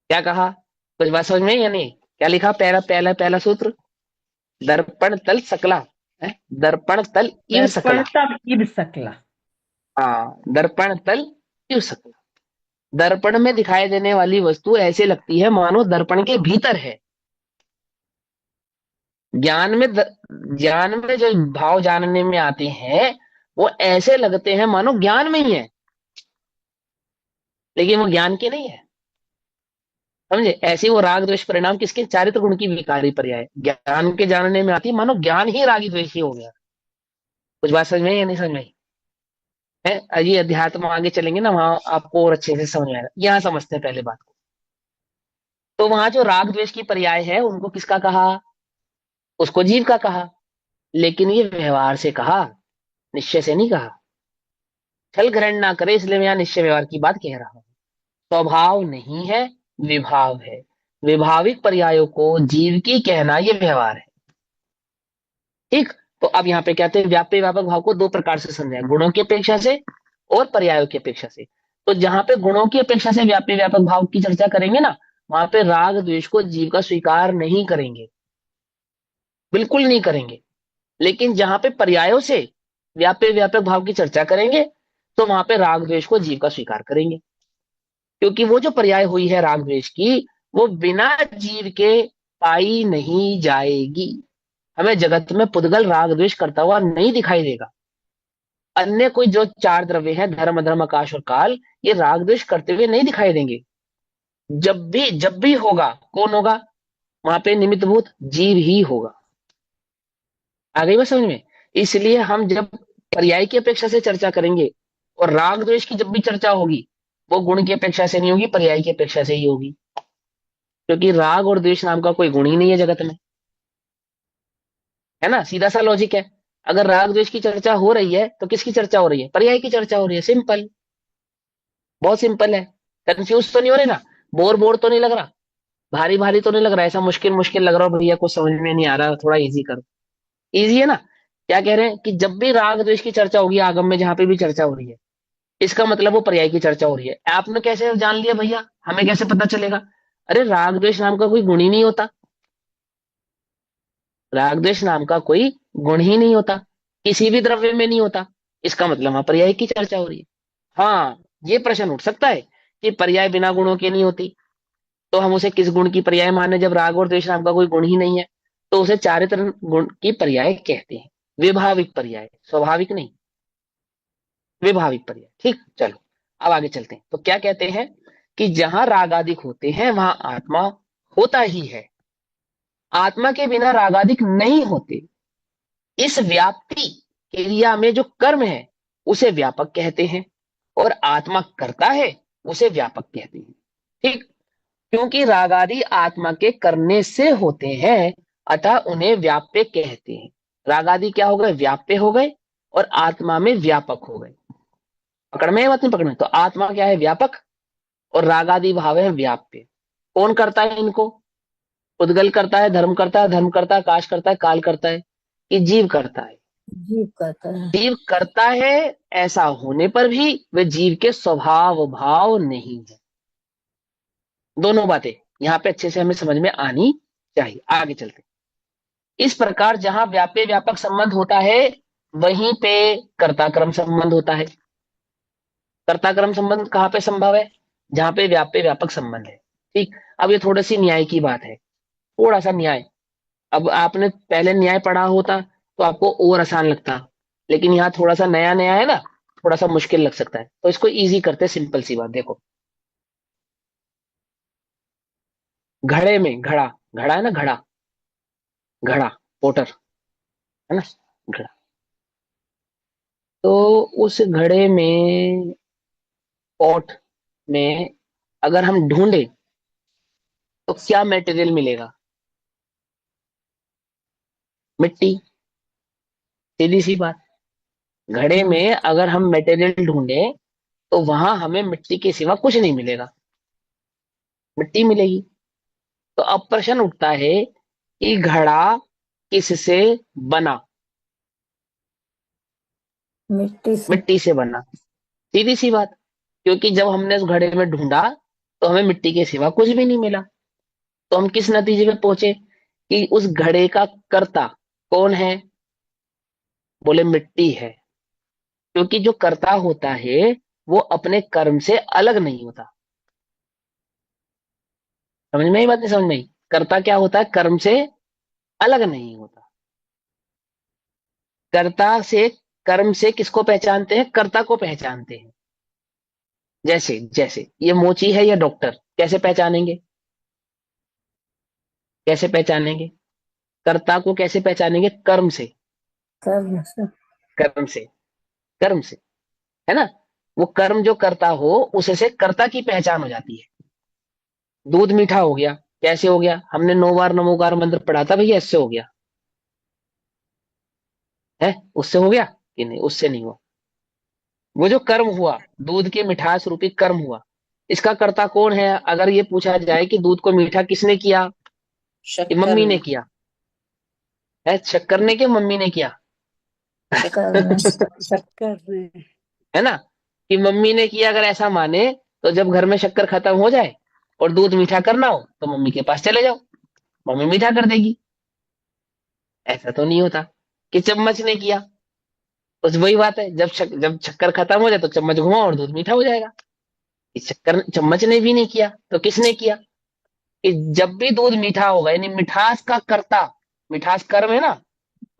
क्या कहा? कुछ बात समझ में या नहीं? क्या लिखा? पहला पहला पहला सूत्र, दर्पण तल सकला है, दर्पण तल इव सकला। दर्पण तब इब सकला। हाँ, दर्पण तल इव सकला। दर्पण में दिखाई देने वाली वस्तु ऐसे लगती है मानो दर्पण के भीतर है। ज्ञान में ज्ञान में जो भाव जानने में आते हैं, वो ऐसे लगते हैं मानो ज्ञान में ही है, लेकिन वो ज्ञान के नहीं है। समझे? ऐसे वो राग द्वेष परिणाम किसके? चारित्र गुण की विकारी पर्याय ज्ञान के जानने में आती है, मानो ज्ञान ही रागी द्वेषी हो गया। कुछ बात समझ में आई या नहीं समझ में आई है? ये अध्यात्म आगे चलेंगे ना, वहां आपको और अच्छे से समझ में आएगा। यहां समझते हैं पहले बात को। तो वहां जो राग द्वेष की पर्याय है, उनको किसका कहा? उसको जीव का कहा। लेकिन ये व्यवहार से कहा, निश्चय से नहीं कहा। छल ग्रहण ना करे, इसलिए मैं यहाँ निश्चय व्यवहार की बात कह रहा हूं। स्वभाव नहीं है, विभाव है। विभाविक पर्यायों को जीव की कहना ये व्यवहार है। ठीक। तो अब यहाँ पे कहते हैं व्याप्य व्यापक भाव को दो प्रकार से समझाएं, गुणों की अपेक्षा से और पर्यायों की अपेक्षा से। तो जहां पे गुणों की अपेक्षा से व्याप्य व्यापक भाव की चर्चा करेंगे ना, वहां पे राग द्वेष को जीव का स्वीकार नहीं करेंगे, बिल्कुल नहीं करेंगे। लेकिन जहां पे पर्यायों से व्याप्य व्यापक भाव की चर्चा करेंगे, तो वहां पे राग द्वेष को जीव का स्वीकार करेंगे। क्योंकि वो जो पर्याय हुई है राग द्वेष की, वो बिना जीव के पाई नहीं जाएगी। हमें जगत में पुद्गल राग द्वेष करता हुआ नहीं दिखाई देगा। अन्य कोई जो चार द्रव्य हैं, धर्म अधर्म आकाश और काल, ये राग द्वेष करते हुए नहीं दिखाई देंगे। जब भी होगा, कौन होगा? वहां पे निमित्तभूत जीव ही होगा। आ गई बात समझ में? इसलिए हम जब पर्याय की अपेक्षा से चर्चा करेंगे, और राग द्वेष की जब भी चर्चा होगी, वो गुण की अपेक्षा से नहीं होगी, पर्याय की अपेक्षा से ही होगी। क्योंकि राग और द्वेष नाम का कोई गुण ही नहीं है जगत में, है ना? सीधा सा लॉजिक है। अगर राग द्वेष की चर्चा हो रही है, तो किसकी चर्चा हो रही है? पर्याय की चर्चा हो रही है। सिंपल, बहुत सिंपल है। कंफ्यूज तो नहीं हो रहे ना? बोर बोर तो नहीं लग रहा? भारी भारी तो नहीं लग रहा? ऐसा मुश्किल मुश्किल लग रहा हो भैया, कुछ समझ में नहीं आ रहा, थोड़ा इजी करो। इजी है ना? क्या कह रहे हैं कि जब भी राग द्वेष की चर्चा होगी आगम में, जहां पे भी चर्चा हो रही है, इसका मतलब वो पर्याय की चर्चा हो रही है। आपने कैसे जान लिया भैया? हमें कैसे पता चलेगा? अरे राग द्वेष नाम का कोई गुण ही नहीं होता, राग द्वेष नाम का कोई गुण ही नहीं होता, किसी भी द्रव्य में नहीं होता। इसका मतलब वहां पर्याय की चर्चा हो रही है। हाँ, ये प्रश्न उठ सकता है कि पर्याय बिना गुणों के नहीं होती, तो हम उसे किस गुण की पर्याय माने जब राग और द्वेष नाम का कोई गुण ही नहीं है? तो उसे चारित्र गुण की पर्याय कहते हैं, विभाविक पर्याय, स्वाभाविक नहीं, विभाविक पर्याय। ठीक, चलो अब आगे चलते हैं। तो क्या कहते हैं कि जहां रागादिक होते हैं, वहां आत्मा होता ही है। आत्मा के बिना रागादिक नहीं होते। इस व्याप्ति क्रिया में जो कर्म है, उसे व्यापक कहते हैं, और आत्मा करता है, उसे व्यापक कहते हैं। ठीक। क्योंकि रागादि आत्मा के करने से होते हैं, अतः उन्हें व्याप्य कहते हैं। रागादि क्या हो गए? व्याप्य हो गए, और आत्मा में व्यापक हो गए। पकड़ में है बात? नहीं पकड़ में? तो आत्मा क्या है? व्यापक, और रागादि भाव है व्याप्य। कौन करता है इनको? उद्गल करता है, धर्म करता है, धर्म करता है, काश करता है, काल करता है, कि जीव करता है? जीव करता है। जीव करता है। ऐसा होने पर भी वे जीव के स्वभाव भाव नहीं है। दोनों बातें यहां पे अच्छे से हमें समझ में आनी चाहिए। आगे चलते। इस प्रकार जहां व्याप्य व्यापक संबंध होता है, वहीं पे कर्ता कर्म संबंध होता है। कर्ता कर्म संबंध कहां पे संभव है? जहां पे व्यापक संबंध है। ठीक, अब ये थोड़ी सी न्याय की बात है, थोड़ा सा न्याय। अब आपने पहले न्याय पढ़ा होता तो आपको और आसान लगता, लेकिन यहाँ थोड़ा सा नया नया है ना, थोड़ा सा मुश्किल लग सकता है, तो इसको इजी करते, सिंपल सी बात। देखो, घड़े में, घड़ा, घड़ा है ना, घड़ा, घड़ा, पोटर, है ना, घड़ा। तो उस घड़े में, पॉट में, अगर हम ढूंढे तो क्या मटेरियल मिलेगा? मिट्टी, सीधी सी बात। घड़े में अगर हम मटेरियल ढूंढे तो वहां हमें मिट्टी के सिवा कुछ नहीं मिलेगा, मिट्टी मिलेगी। तो अब प्रश्न उठता है कि घड़ा किससे बना? मिट्टी से बना, सीधी सी बात। क्योंकि जब हमने उस घड़े में ढूंढा तो हमें मिट्टी के सिवा कुछ भी नहीं मिला। तो हम किस नतीजे पे पहुंचे कि उस घड़े का कर्ता कौन है? बोले मिट्टी है। क्योंकि जो कर्ता होता है वो अपने कर्म से अलग नहीं होता। समझ में आई बात, नहीं समझ में आई? कर्ता क्या होता है? कर्म से अलग नहीं होता। कर्ता से, कर्म से किसको पहचानते हैं? कर्ता को पहचानते हैं। जैसे जैसे ये मोची है या डॉक्टर, कैसे पहचानेंगे? कैसे पहचानेंगे? कर्ता को कैसे पहचानेंगे? कर्म से, कर्म से, कर्म से, है ना। वो कर्म जो करता हो उसे से कर्ता की पहचान हो जाती है। दूध मीठा हो गया, कैसे हो गया? हमने 9 बार नमोकार मंत्र पढ़ा था भैया, इससे हो गया है। उससे हो गया कि नहीं? उससे नहीं हुआ। वो जो कर्म हुआ, दूध के मिठास रूपी कर्म हुआ, इसका कर्ता कौन है? अगर ये पूछा जाए कि दूध को मीठा किसने किया, कि शक्कर मम्मी ने ने। किया है, शक्कर ने कि मम्मी ने किया? शक्कर ने। है ना, कि मम्मी ने किया। अगर ऐसा माने तो जब घर में शक्कर खत्म हो जाए और दूध मीठा करना हो तो मम्मी के पास चले जाओ, मम्मी मीठा कर देगी। ऐसा तो नहीं होता कि चम्मच ने किया। बस वही बात है, जब शक्कर खत्म हो जाए तो चम्मच घुमाओ और दूध मीठा हो जाएगा। इस शक्कर, चम्मच ने भी नहीं किया तो किसने किया? कि जब भी दूध मीठा होगा, यानी मिठास का कर्ता, मिठास कर्म है ना,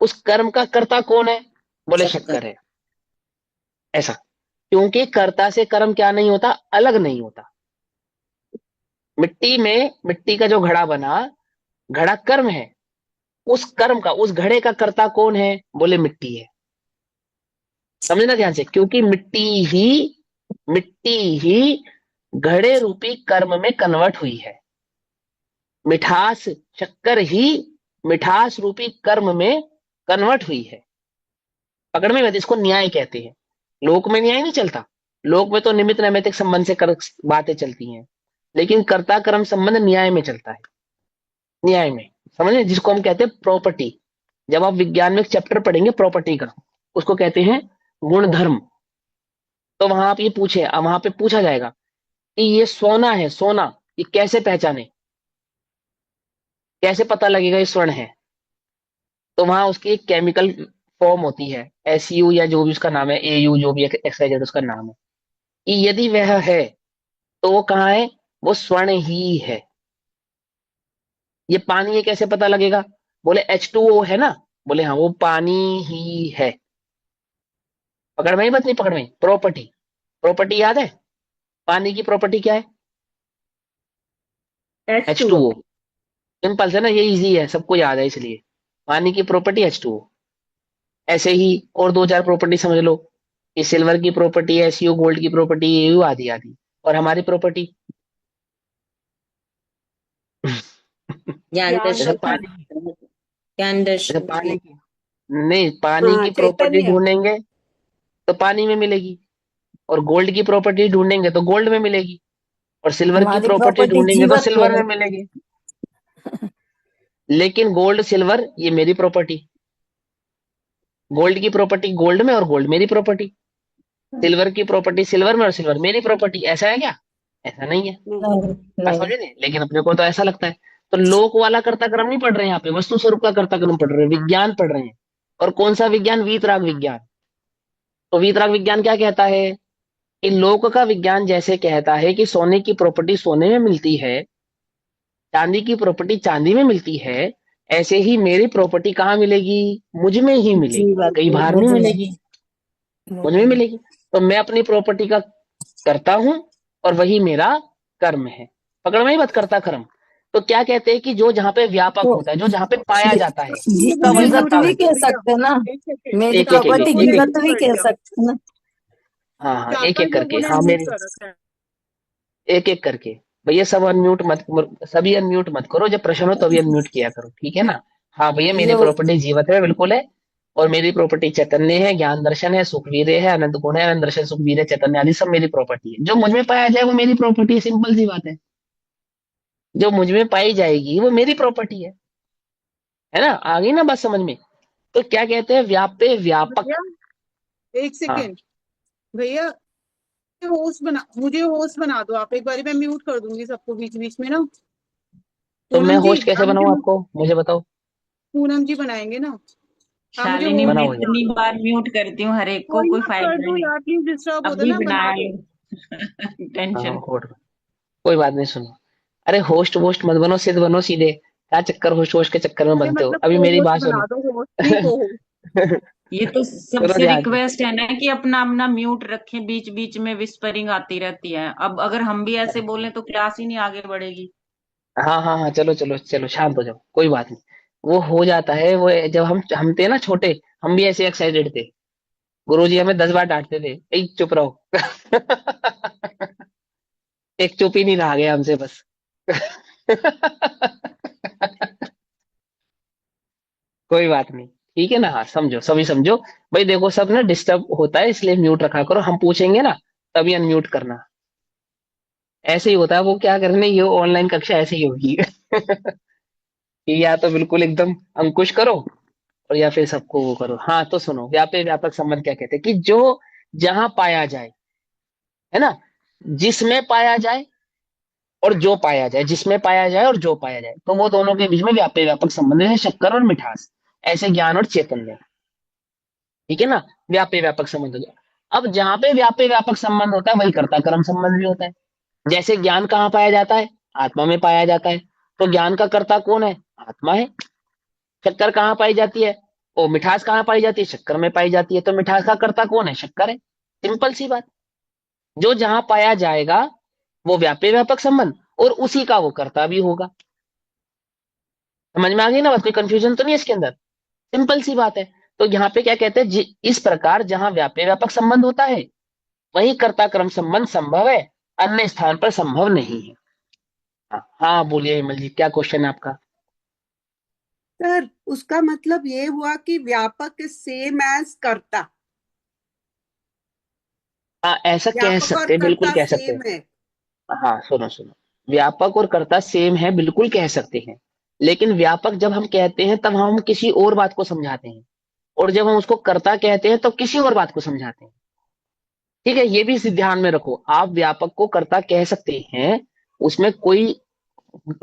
उस कर्म का कर्ता कौन है? बोले शक्कर। शक्कर है। ऐसा, क्योंकि कर्ता से कर्म क्या नहीं होता? अलग नहीं होता। मिट्टी में, मिट्टी का जो घड़ा बना, घड़ा कर्म है, उस कर्म का, उस घड़े का कर्ता कौन है? बोले मिट्टी है। समझना ध्यान से, क्योंकि ही मिट्टी ही घड़े रूपी कर्म में कन्वर्ट हुई है। मिठास, शक्कर ही मिठास रूपी कर्म में कन्वर्ट हुई है। पकड़ में, इसको न्याय कहते हैं। लोक में न्याय नहीं चलता, लोक में तो निमित्त नैमित्तिक संबंध से बातें चलती हैं, लेकिन कर्ता कर्म संबंध न्याय में चलता है। न्याय में, समझे, जिसको हम कहते हैं प्रॉपर्टी। जब आप विज्ञान में एक चैप्टर पढ़ेंगे प्रॉपर्टी का, उसको कहते हैं गुण धर्म। तो वहां आप ये पूछे, वहां पे पूछा जाएगा कि ये सोना है, सोना, ये कैसे पहचाने, कैसे पता लगेगा ये स्वर्ण है? तो वहां उसकी एक केमिकल फॉर्म होती है, SU या जो भी उसका नाम है, AU, जो भी XYZ उसका नाम है, कि यदि वह है तो वो कहाँ है? वो स्वर्ण ही है। ये पानी है, कैसे पता लगेगा? बोले H2O है ना, बोले हाँ वो पानी ही है। पकड़ में ही बात, नहीं पकड़ में? प्रॉपर्टी, प्रॉपर्टी याद है? पानी की प्रॉपर्टी क्या है? H2O। H2O। सिंपल से ना, ये इजी है, सबको याद है, इसलिए पानी की प्रॉपर्टी H2O। ऐसे ही और दो चार प्रॉपर्टी समझ लो, कि सिल्वर की प्रॉपर्टी है SU, गोल्ड की प्रॉपर्टी AU, आदि आदि। और हमारी प्रॉपर्टी ज्ञान ज्ञान जैसे दृष्टि। पानी, दृष्टि। ज्ञान जैसे दृष्टि। पानी की, नहीं, पानी हाँ, की प्रॉपर्टी चैतन्य। ढूंढेंगे तो पानी में मिलेगी, और गोल्ड की प्रॉपर्टी ढूंढेंगे तो गोल्ड में मिलेगी, और सिल्वर की हमारी प्रॉपर्टी प्रॉपर्टी ढूंढेंगे तो जीवत में सिल्वर में है। मिलेगी। लेकिन गोल्ड सिल्वर ये मेरी प्रॉपर्टी, गोल्ड की प्रॉपर्टी गोल्ड में और गोल्ड मेरी प्रॉपर्टी, सिल्वर की प्रॉपर्टी सिल्वर में और सिल्वर मेरी प्रॉपर्टी। ऐसा है क्या? ऐसा नहीं है। बात समझे नहीं? लेकिन अपने को तो ऐसा लगता है। तो लोक वाला कर्ता क्रम नहीं पढ़ रहे हैं यहाँ पे, वस्तु स्वरूप का कर्ता क्रम पढ़ रहे हैं, विज्ञान पढ़ रहे हैं। और कौन सा विज्ञान? वीतराग विज्ञान। तो वीतराग विज्ञान क्या कहता है? कि लोक का विज्ञान जैसे कहता है कि सोने की प्रॉपर्टी सोने में मिलती है, चांदी की प्रॉपर्टी चांदी में मिलती है, ऐसे ही मेरी प्रॉपर्टी कहाँ मिलेगी? मुझ में ही मिलेगी, जीवन कहीं बाहर नहीं मुझ में मिलेगी, मुझ में मिलेगी। तो मैं अपनी प्रॉपर्टी का करता हूं और वही मेरा कर्म है। पकड़ में ही बात, करता कर्म। तो क्या कहते हैं कि जो जहाँ पे व्यापक तो होता है, जो जहाँ पे पाया जाता है, उसका वही जीवत कर्ता भी है। कह सकते हैं ना, एक सेकंड, मेरी एक एक एक प्रॉपर्टी एक लोगों ने एक एक जीवत म्यूट भी कर कह दिया, सकते हैं ना। हाँ हाँ, एक 4-5 एक करके, लोगों ने हाँ म्यूट मेरी, कर रखा है। एक एक करके। भैया सब अनम्यूट मत, सभी अनम्यूट मत करो, जब प्रश्न हो तभी अनम्यूट किया करो, ठीक है ना? हाँ भैया, मेरी ये प्रॉपर्टी जीवत है, बिल्कुल है। और मेरी प्रॉपर्टी चैतन्य है, ज्ञान दर्शन है, सुखवीर है, अनंत गुण है, अनंत दर्शन, सुखवीर है, चैतन्य आदि सब मेरी प्रॉपर्टी है। जो मुझ में पाया जाए वो मेरी प्रॉपर्टी है, सिंपल सी बात है। जो मुझ में पाई जाएगी वो मेरी प्रॉपर्टी है ना? आ गई ना बात समझ में? तो क्या कहते हैं, व्याप्य व्यापक। भैया एक हाँ, सेकंड, भैया मुझे होस्ट बना दो आप, एक बारी मैं म्यूट कर दूंगी सबको बीच बीच में ना। तो मैं पूनम जी होस्ट कैसे आप बनाऊं आपको, मुझे बताओ। पूनम जी बनाएंगे ना, आप मुझे शालिनी, होस्ट मैं बनाओ भैया। बना इतनी दो। बार म्यूट करती हूँ हर एक को, कोई कोई ना, कर फायदा दो नहीं। यार, प्लीज, डिस्टर्ब होता है अभी ना, बना बना दो। लो। हाँ, टेंशन। कोई बात नहीं, सुनो। अरे होस्ट वोस्ट मत बनो, सिद्ध बनो सीधे। क्या चक्कर होस्ट वोस्ट के चक्कर में अरे बनते हो? मतलब अभी को मेरी होस्ट बात बना सुनो। दो, होस्ट नहीं को होस्ट। ये तो सुनो सबसे ध्यान से। रिक्वेस्ट है ना कि अपना अपना म्यूट रखें, बीच बीच में विस्परिंग आती रहती है। अब अगर हम भी ऐसे बोलें तो क्लास ही नहीं आगे बढ़ेगी। हाँ हाँ हाँ, चलो चलो चलो, शांत हो जाओ, कोई बात नहीं। वो हो जाता है, वो जब हम थे ना छोटे, हम भी ऐसे एक्साइटेड थे। गुरुजी हमें 10 बार डांटते थे, "ए, चुप रहो।" एक चुप ही नहीं रहा गया हमसे बस। कोई बात नहीं, ठीक है ना? हाँ, समझो, सभी समझो। भाई देखो, सब ना डिस्टर्ब होता है, इसलिए म्यूट रखा करो। हम पूछेंगे ना, तभी अनम्यूट करना। ऐसे ही होता है, वो क्या करने, ये ऑनलाइन कक्षा ऐसे ही होगी। कि या तो बिल्कुल एकदम अंकुश करो, और या फिर सबको वो करो। हाँ, तो सुनो, व्यापक व्यापक संबंध क्या कहते हैं कि जो जहां पाया जाए, है ना? जिसमें पाया जाए और जो पाया जाए, जिसमें पाया जाए और जो पाया जाए, तो वो दोनों के बीच में व्यापक व्यापक संबंध है, शक्कर और मिठास। ऐसे ज्ञान और चैतन्य, ठीक है ना? व्यापक व्यापक संबंध हो गया। अब जहां पे व्यापक व्यापक संबंध होता है, वही कर्ता कर्म संबंध भी होता है। जैसे ज्ञान कहाँ पाया जाता है? आत्मा में पाया जाता है। तो ज्ञान का कर्ता कौन है? आत्मा है। शक्कर कहाँ पाई जाती है? ओ, मिठास कहाँ पाई जाती है? शक्कर में पाई जाती है। तो मिठास का कर्ता कौन है? शक्कर है। सिंपल सी बात। जो जहां पाया जाएगा वो व्यापक व्यापक संबंध, और उसी का वो कर्ता भी होगा। समझ में आ गई ना बात? कोई कंफ्यूजन तो नहीं है इसके अंदर? सिंपल सी बात है। तो यहाँ पे क्या कहते हैं, इस प्रकार जहां व्यापक व्यापक संबंध होता है, वही कर्ता कर्म संबंध संभव है, अन्य स्थान पर संभव नहीं है। हाँ हाँ, बोलिए हिमल जी, क्या क्वेश्चन है आपका? सर उसका मतलब ये हुआ कि व्यापक सेम एज कर्ता, हाँ, ऐसा कह व्यापक और सकते हैं, बिल्कुल कर्ता कह सकते हैं। सेम है। हाँ, सुनो सुनो, व्यापक और कर्ता सेम है, बिल्कुल कह सकते हैं। लेकिन व्यापक जब हम कहते हैं तब हम किसी और बात को समझाते हैं, और जब हम उसको कर्ता कहते हैं तो किसी और बात को समझाते हैं। ठीक है, ये भी ध्यान में रखो। आप व्यापक को कर्ता कह सकते हैं, उसमें कोई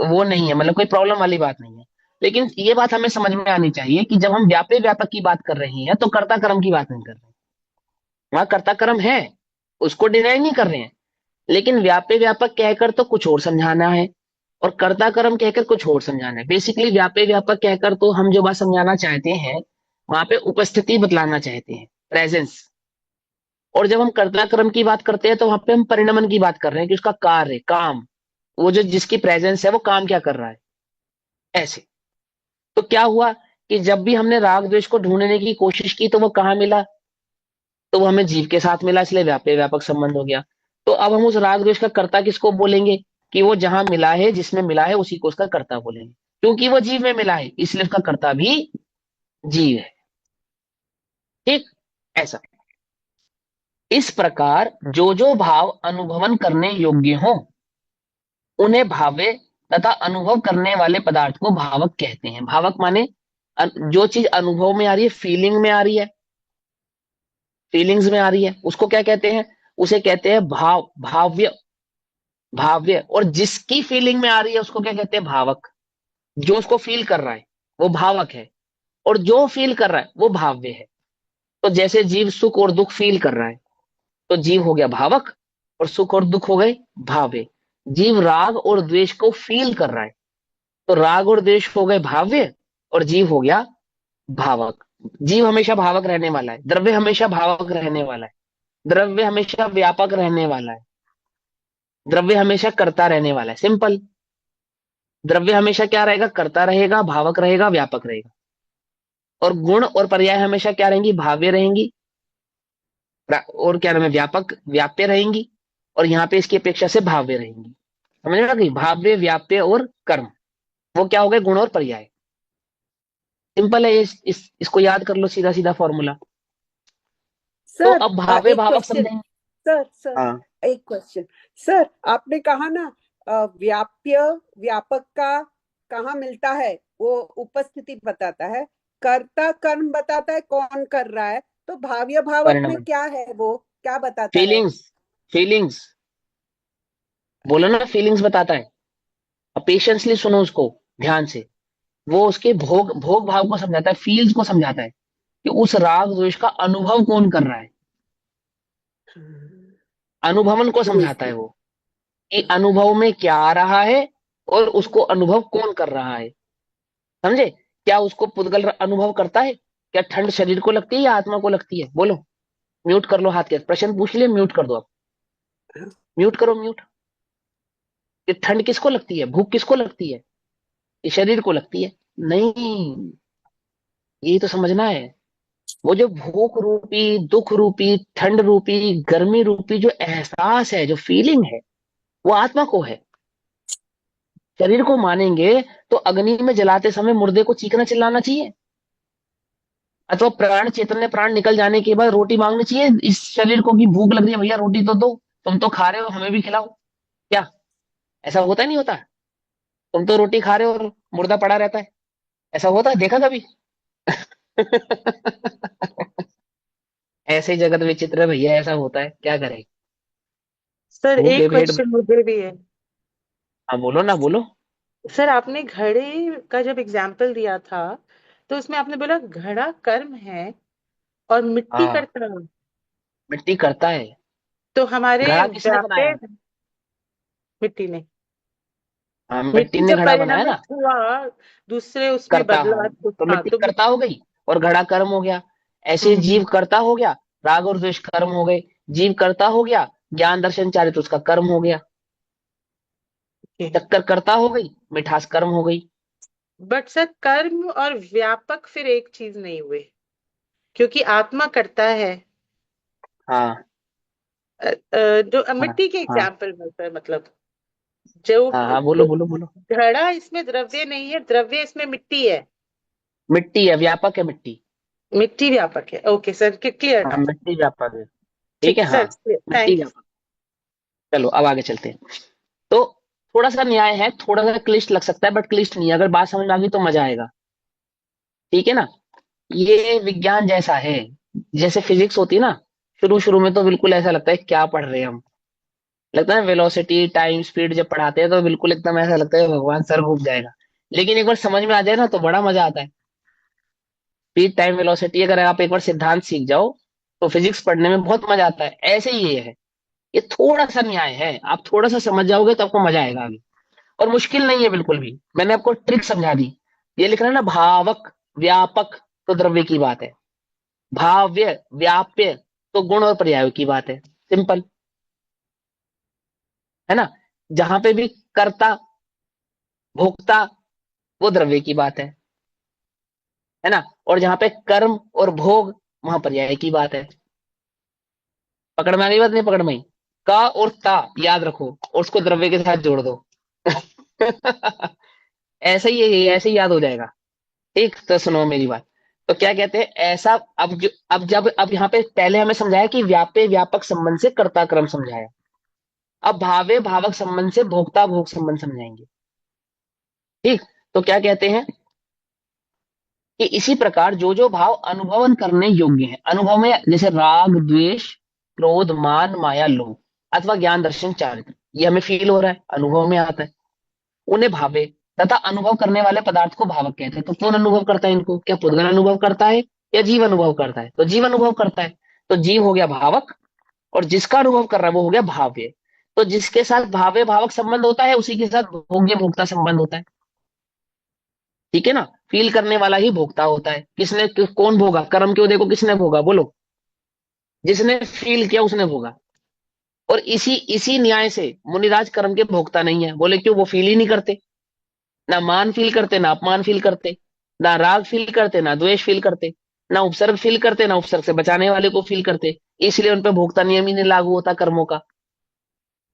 वो नहीं है, मतलब कोई प्रॉब्लम वाली बात नहीं है। लेकिन ये बात हमें समझ में आनी चाहिए कि जब हम व्यापक व्यापक की बात कर रहे हैं तो कर्ता कर्म की बात नहीं कर रहे हैं। वहां कर्ता कर्म है, उसको डिनाई नहीं कर रहे हैं। लेकिन व्यापक व्यापक कहकर तो कुछ और समझाना है, और कर्ता कर्म कहकर कुछ और समझाना है। बेसिकली व्यापक व्यापक कहकर तो हम जो बात समझाना चाहते हैं, वहां पे उपस्थिति बतलाना चाहते हैं, प्रेजेंस। और जब हम कर्ता कर्म की बात करते हैं तो वहां पे हम परिणमन की बात कर रहे हैं कि उसका कार्य, काम, वो जो जिसकी प्रेजेंस है वो काम क्या कर रहा है, ऐसे। तो क्या हुआ कि जब भी हमने राग द्वेष को ढूंढने की कोशिश की तो वो कहाँ मिला? तो वो हमें जीव के साथ मिला, इसलिए व्यापक व्यापक संबंध हो गया। तो अब हम उस राग द्वेष का कर्ता किसको बोलेंगे? कि वो जहां मिला है, जिसमें मिला है, उसी को उसका कर्ता बोलेंगे। क्योंकि वो जीव में मिला है, इसलिए उसका कर्ता भी जीव है। ठीक, ऐसा। इस प्रकार जो जो भाव अनुभवन करने योग्य हो, उन्हें भाव्य तथा अनुभव करने वाले पदार्थ को भावक कहते हैं। भावक माने जो चीज अनुभव में आ रही है, फीलिंग में आ रही है, फीलिंग्स में आ रही है, उसको क्या कहते हैं? उसे कहते हैं भाव, भाव्य। भाव्य, और जिसकी फीलिंग में आ रही है उसको क्या कहते हैं? भावक। जो उसको फील कर रहा है वो भावक है, और जो फील कर रहा है वो भाव्य है। तो जैसे जीव सुख और दुख फील कर रहा है, तो जीव हो गया भावक और सुख और दुख हो गए भाव्य। जीव राग और द्वेष को फील कर रहा है, तो राग और द्वेष हो गए भाव्य और जीव हो गया भावक। जीव हमेशा भावक रहने वाला है, द्रव्य हमेशा भावक रहने वाला है, द्रव्य हमेशा व्यापक रहने वाला है, द्रव्य हमेशा करता रहने वाला है। सिंपल। द्रव्य हमेशा क्या रहेगा? करता रहेगा, भावक रहेगा, व्यापक रहेगा। और गुण और पर्याय हमेशा क्या रहेंगी? भाव्य रहेंगी, और क्या नाम है, व्यापक व्याप्य रहेंगी, और यहाँ पे इसकी अपेक्षा से भाव्य रहेंगी। समझ में आ गई? भाव्य, व्याप्य और कर्म, वो क्या हो गए? गुण और पर्याय। सिंपल है, इसको याद कर लो, सीधा सीधा फॉर्मूला। तो सर अब भाव्य एक भावक क्वेश्चन। समझेंगे। सर सर हाँ, एक क्वेश्चन। सर आपने कहा ना व्याप्य व्यापक का कहाँ मिलता है, वो उपस्थिति बताता है, कर्ता कर्म बताता है कौन कर रहा है, तो भाव्य भावक में परिणाम, क्या है, वो क्या बताता है? फीलिंग्स, फीलिंग्स बोलो ना, फीलिंग्स बताता है। अब पेशेंसली सुनो उसको, ध्यान से। वो उसके भोग भोग भाव को समझाता है, फील्स को समझाता है कि उस राग द्वेष का अनुभव कौन कर रहा है। अनुभवन को समझाता है वो, कि अनुभव में क्या आ रहा है और उसको अनुभव कौन कर रहा है। समझे? क्या उसको पुद्गल अनुभव करता है? क्या ठंड शरीर को लगती है या आत्मा को लगती है? बोलो। म्यूट कर लो हाथ के, प्रश्न पूछ लिए, म्यूट कर दो अब। म्यूट करो, म्यूट। ये ठंड किसको लगती है? भूख किसको लगती है? ये शरीर को लगती है। नहीं, यही तो समझना है। वो जो भूख रूपी, दुख रूपी, ठंड रूपी, गर्मी रूपी जो एहसास है, जो फीलिंग है, वो आत्मा को है। शरीर को मानेंगे तो अग्नि में जलाते समय मुर्दे को चीखना चिल्लाना चाहिए, अथवा प्राण चेतन ने प्राण निकल जाने के बाद रोटी मांगनी चाहिए इस शरीर को कि भूख लग रही है भैया, रोटी तो दो, तुम तो खा रहे हो, हमें भी खिलाओ। क्या ऐसा होता नहीं होता? तुम तो रोटी खा रहे हो और मुर्दा पड़ा रहता है, ऐसा होता है? देखा कभी? ऐसे जगत विचित्र है भैया, ऐसा होता है, क्या करें। सर भूखे एक पेट में। क्वेश्चन मुझे भी है। हाँ बोलो ना, बोलो। सर आपने घड़े का जब एग्जाम्पल दिया था, तो उसमें आपने बोला घड़ा कर्म है और मिट्टी हाँ, करता है। मिट्टी करता है। तो हमारे घड़ा किसने व्यापे बनाया? मिट्टी ने, हाँ, मिट्टी मिट्टी ने जब घड़ा बनाया ना। परिणमित हुआ दूसरे उसमें करता, हाँ, बदला तो तो हाँ मिट्टी तो करता हो गई और घड़ा कर्म हो गया। ऐसे हम्म, जीव करता हो गया, राग और द्वेष कर्म हो गए। जीव करता हो गया, ज्ञान दर्शन चारित्र उसका कर्म हो गया। चक्कर करता हो गई, मिठास कर्म हो गई। बट सर कर्म और व्यापक फिर एक चीज नहीं हुए, क्योंकि आत्मा करता है। हाँ, जो हाँ, मिट्टी के हाँ, एग्जाम्पल में सर मतलब जो हाँ, हाँ, बोलो, बोलो, बोलो। घड़ा इसमें द्रव्य नहीं है, द्रव्य इसमें मिट्टी है। मिट्टी है, व्यापक है मिट्टी। मिट्टी व्यापक है, ओके सर, क्लियर हाँ, ना? मिट्टी व्यापक है। ठीक ठीक है, है हाँ। सर, मिट्टी थैंक यू। व्यापक। चलो अब आगे चलते हैं। तो थोड़ा सा न्याय है, थोड़ा सा क्लिष्ट लग सकता है, बट क्लिष्ट नहीं है। अगर बात समझ में आ गई तो मजा आएगा। ठीक है ना? ये विज्ञान जैसा है, जैसे फिजिक्स होती है ना। शुरू शुरू में तो बिल्कुल ऐसा लगता है क्या पढ़ रहे हैं हम। लगता है वेलोसिटी, टाइम, स्पीड जब पढ़ाते हैं तो बिल्कुल एकदम ऐसा लगता है भगवान सर घूम जाएगा। लेकिन एक बार समझ में आ जाए ना तो बड़ा मजा आता है। स्पीड, टाइम, वेलोसिटी अगर आप एक बार सिद्धांत सीख जाओ तो फिजिक्स पढ़ने में बहुत मजा आता है। ऐसे ही ये है, ये थोड़ा सा न्याय है, आप थोड़ा सा समझ जाओगे तो आपको मजा आएगा आगे। और मुश्किल नहीं है बिल्कुल भी, मैंने आपको ट्रिक समझा दी। ये लिख रहा है ना, भावक व्यापक, तो द्रव्य की बात है। भाव्य व्याप्य, तो गुण और पर्याय की बात है। सिंपल है ना? जहां पे भी कर्ता, भोक्ता, वो द्रव्य की बात है ना? और जहां पे कर्म और भोग, वहां पर्याय की बात है। पकड़ में आ गई बात? नहीं पकड़ में आई? का और ता याद रखो और उसको द्रव्य के साथ जोड़ दो। ऐसे ही है, ऐसे ही याद हो जाएगा। ठीक, तो सुनो मेरी बात। तो क्या कहते हैं ऐसा, अब यहाँ पे पहले हमें समझाया कि व्यापे व्यापक संबंध से कर्ता क्रम समझाया। अब भावे भावक संबंध से भोक्ता भोग संबंध समझाएंगे। ठीक, तो क्या कहते हैं कि इसी प्रकार जो जो भाव अनुभवन करने योग्य है, अनुभव में जैसे राग द्वेष, क्रोध, मान, माया, लोभ, अथवा ज्ञान दर्शन चारित्र, ये हमें फील हो रहा है, अनुभव में आता है, उन्हें भावे, तथा अनुभव करने वाले पदार्थ को भावक कहते हैं। तो कौन अनुभव करता है इनको? क्या पुद्गल अनुभव करता है या जीव अनुभव करता है? तो जीव अनुभव करता है, तो जीव हो गया भावक और जिसका अनुभव कर रहा है वो हो गया भाव्य। तो जिसके साथ भाव्य भावक संबंध होता है उसी के साथ भोग्य भोक्ता संबंध होता है। ठीक है ना, फील करने वाला ही भोक्ता होता है। कौन भोगा? कर्म के उदय को किसने भोगा? बोलो। जिसने फील किया उसने भोगा। और इसी इसी न्याय से मुनिराज कर्म के भोक्ता नहीं है। बोले क्यों? वो फील ही नहीं करते। ना मान फील करते, ना अपमान फील करते, ना राग फील करते, ना द्वेष फील करते, ना उपसर्ग फील करते, ना उपसर्ग से बचाने वाले को फील करते। इसलिए उन पर भोक्ता नियम ही नहीं लागू होता कर्मों का।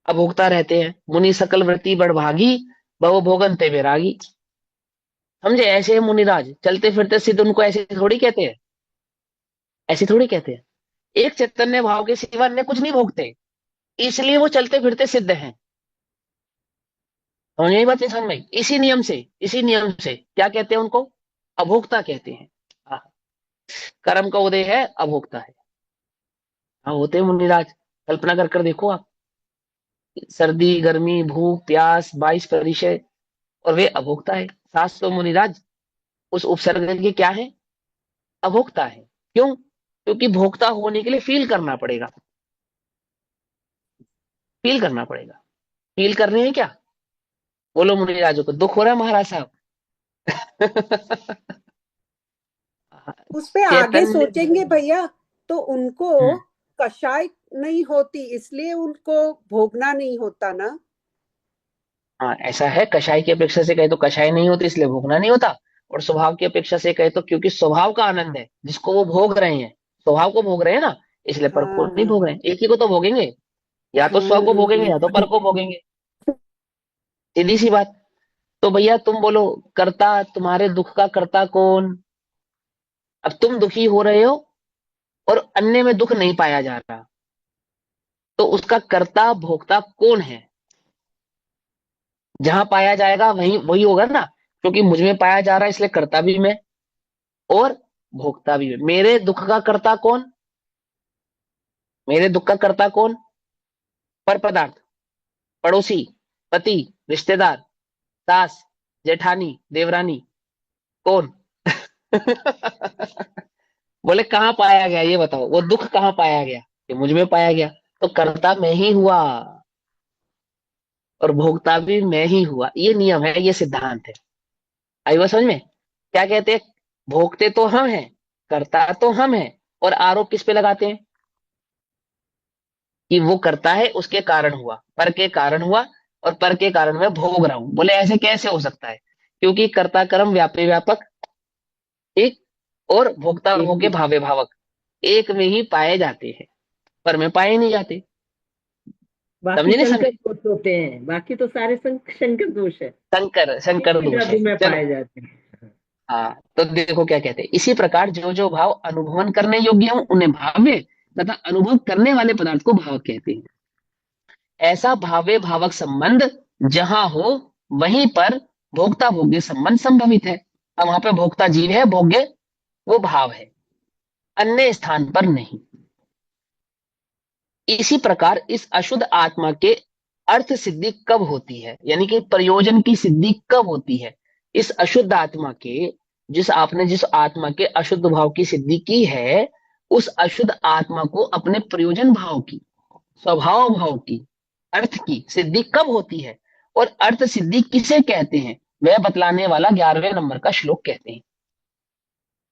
अभोक्ता रहते हैं। मुनि सकल वृत्ति बड़भागी, भव भोगंते वैरागी। समझे? ऐसे है मुनिराज, चलते फिरते सिद्ध उनको ऐसे थोड़ी कहते हैं। ऐसे थोड़ी कहते हैं। एक चैतन्य भाव के सिवा अन्य कुछ नहीं भोगते, इसलिए वो चलते फिरते सिद्ध हैं। समझ में? बात नहीं समझ में? इसी नियम से क्या कहते हैं उनको? अभोक्ता कहते हैं। हाँ, कर्म का उदय है, अभोक्ता है। हाँ, होते हैं मुनिराज। कल्पना कर कर देखो आप, सर्दी गर्मी भूख प्यास 22 परिचय, और वे अभोक्ता है। सास तो मुनिराज उस उपसर्ग के क्या है? अभोक्ता है। क्यों? क्योंकि भोक्ता होने के लिए फील करना पड़ेगा। फील करना पड़ेगा। फील कर रहे हैं क्या? बोलो मुनिराजों को दुख हो रहा है महाराज साहब? उस पे आगे चैतन्य। सोचेंगे भैया, तो उनको हम्म, कषाय नहीं होती इसलिए उनको भोगना नहीं होता ना। हाँ ऐसा है। कषाय की अपेक्षा से कहे तो कषाय नहीं होती इसलिए भोगना नहीं होता, और स्वभाव की अपेक्षा से कहे तो क्योंकि स्वभाव का आनंद है जिसको वो भोग रहे हैं, स्वभाव को भोग रहे हैं ना, इसलिए पर को नहीं हाँ भोग रहे हैं। एक ही को तो भोगेंगे, या तो स्व को भोगेंगे या तो पर को भोगेंगे। सीधी सी बात। तो भैया तुम बोलो, कर्ता, तुम्हारे दुख का कर्ता कौन? अब तुम दुखी हो रहे हो और अन्य में दुख नहीं पाया जा रहा, तो उसका कर्ता भोक्ता कौन है? जहां पाया जाएगा वही वही होगा ना, क्योंकि मुझ में पाया जा रहा है इसलिए कर्ता भी मैं और भोक्ता भी मैं। मेरे दुख का कर्ता कौन? मेरे दुख का कर्ता कौन? पर पदार्थ, पड़ोसी, पति, रिश्तेदार, सास, जेठानी, देवरानी, कौन? बोले कहाँ पाया गया ये बताओ, वो दुख कहाँ पाया गया? ये मुझ में पाया गया, तो कर्ता मैं ही हुआ और भोक्ता भी मैं ही हुआ। ये नियम है, ये सिद्धांत है। आई बात समझ में? क्या कहते हैं? भोगते तो हम हैं, करता तो हम हैं, और आरोप किस पे लगाते हैं? कि वो करता है उसके कारण हुआ, पर के कारण हुआ, और पर के कारण मैं भोग रहा हूं। बोले ऐसे कैसे हो सकता है? क्योंकि कर्ता कर्म व्यापी व्यापक एक, और भोक्ता एक भोग्य भावे भावक एक में ही पाए जाते हैं, पर में पाए नहीं जाते। बाकी समझे नहीं शंकर समझे? दोष होते हैं, बाकी तो सारे शंकर दोष है। शंकर एक शंकर ही दोष है। द्रव्य में चलो, पाए जाते हैं। हाँ तो देखो क्या कहते हैं। इसी प्रकार जो जो भाव अनुभवन करने योग्य हो उन्हें भाव्य, तथा अनुभव करने वाले पदार्थ को भावक कहते हैं। ऐसा भाव्य भावक संबंध जहां हो वहीं पर भोक्ता भोग्य संबंध संभवित है। अब वहां पे भोक्ता जीव है, भोग्य वो भाव है, अन्य स्थान पर नहीं। इसी प्रकार इस अशुद्ध आत्मा के अर्थ सिद्धि कब होती है, यानी कि प्रयोजन की सिद्धि कब होती है? इस अशुद्ध आत्मा के, जिस आत्मा के अशुद्ध भाव की सिद्धि की है, उस अशुद्ध आत्मा को अपने प्रयोजन भाव की, स्वभाव भाव की, अर्थ की सिद्धि कब होती है, और अर्थ सिद्धि किसे कहते हैं, वह बतलाने वाला 11वें नंबर का श्लोक कहते हैं।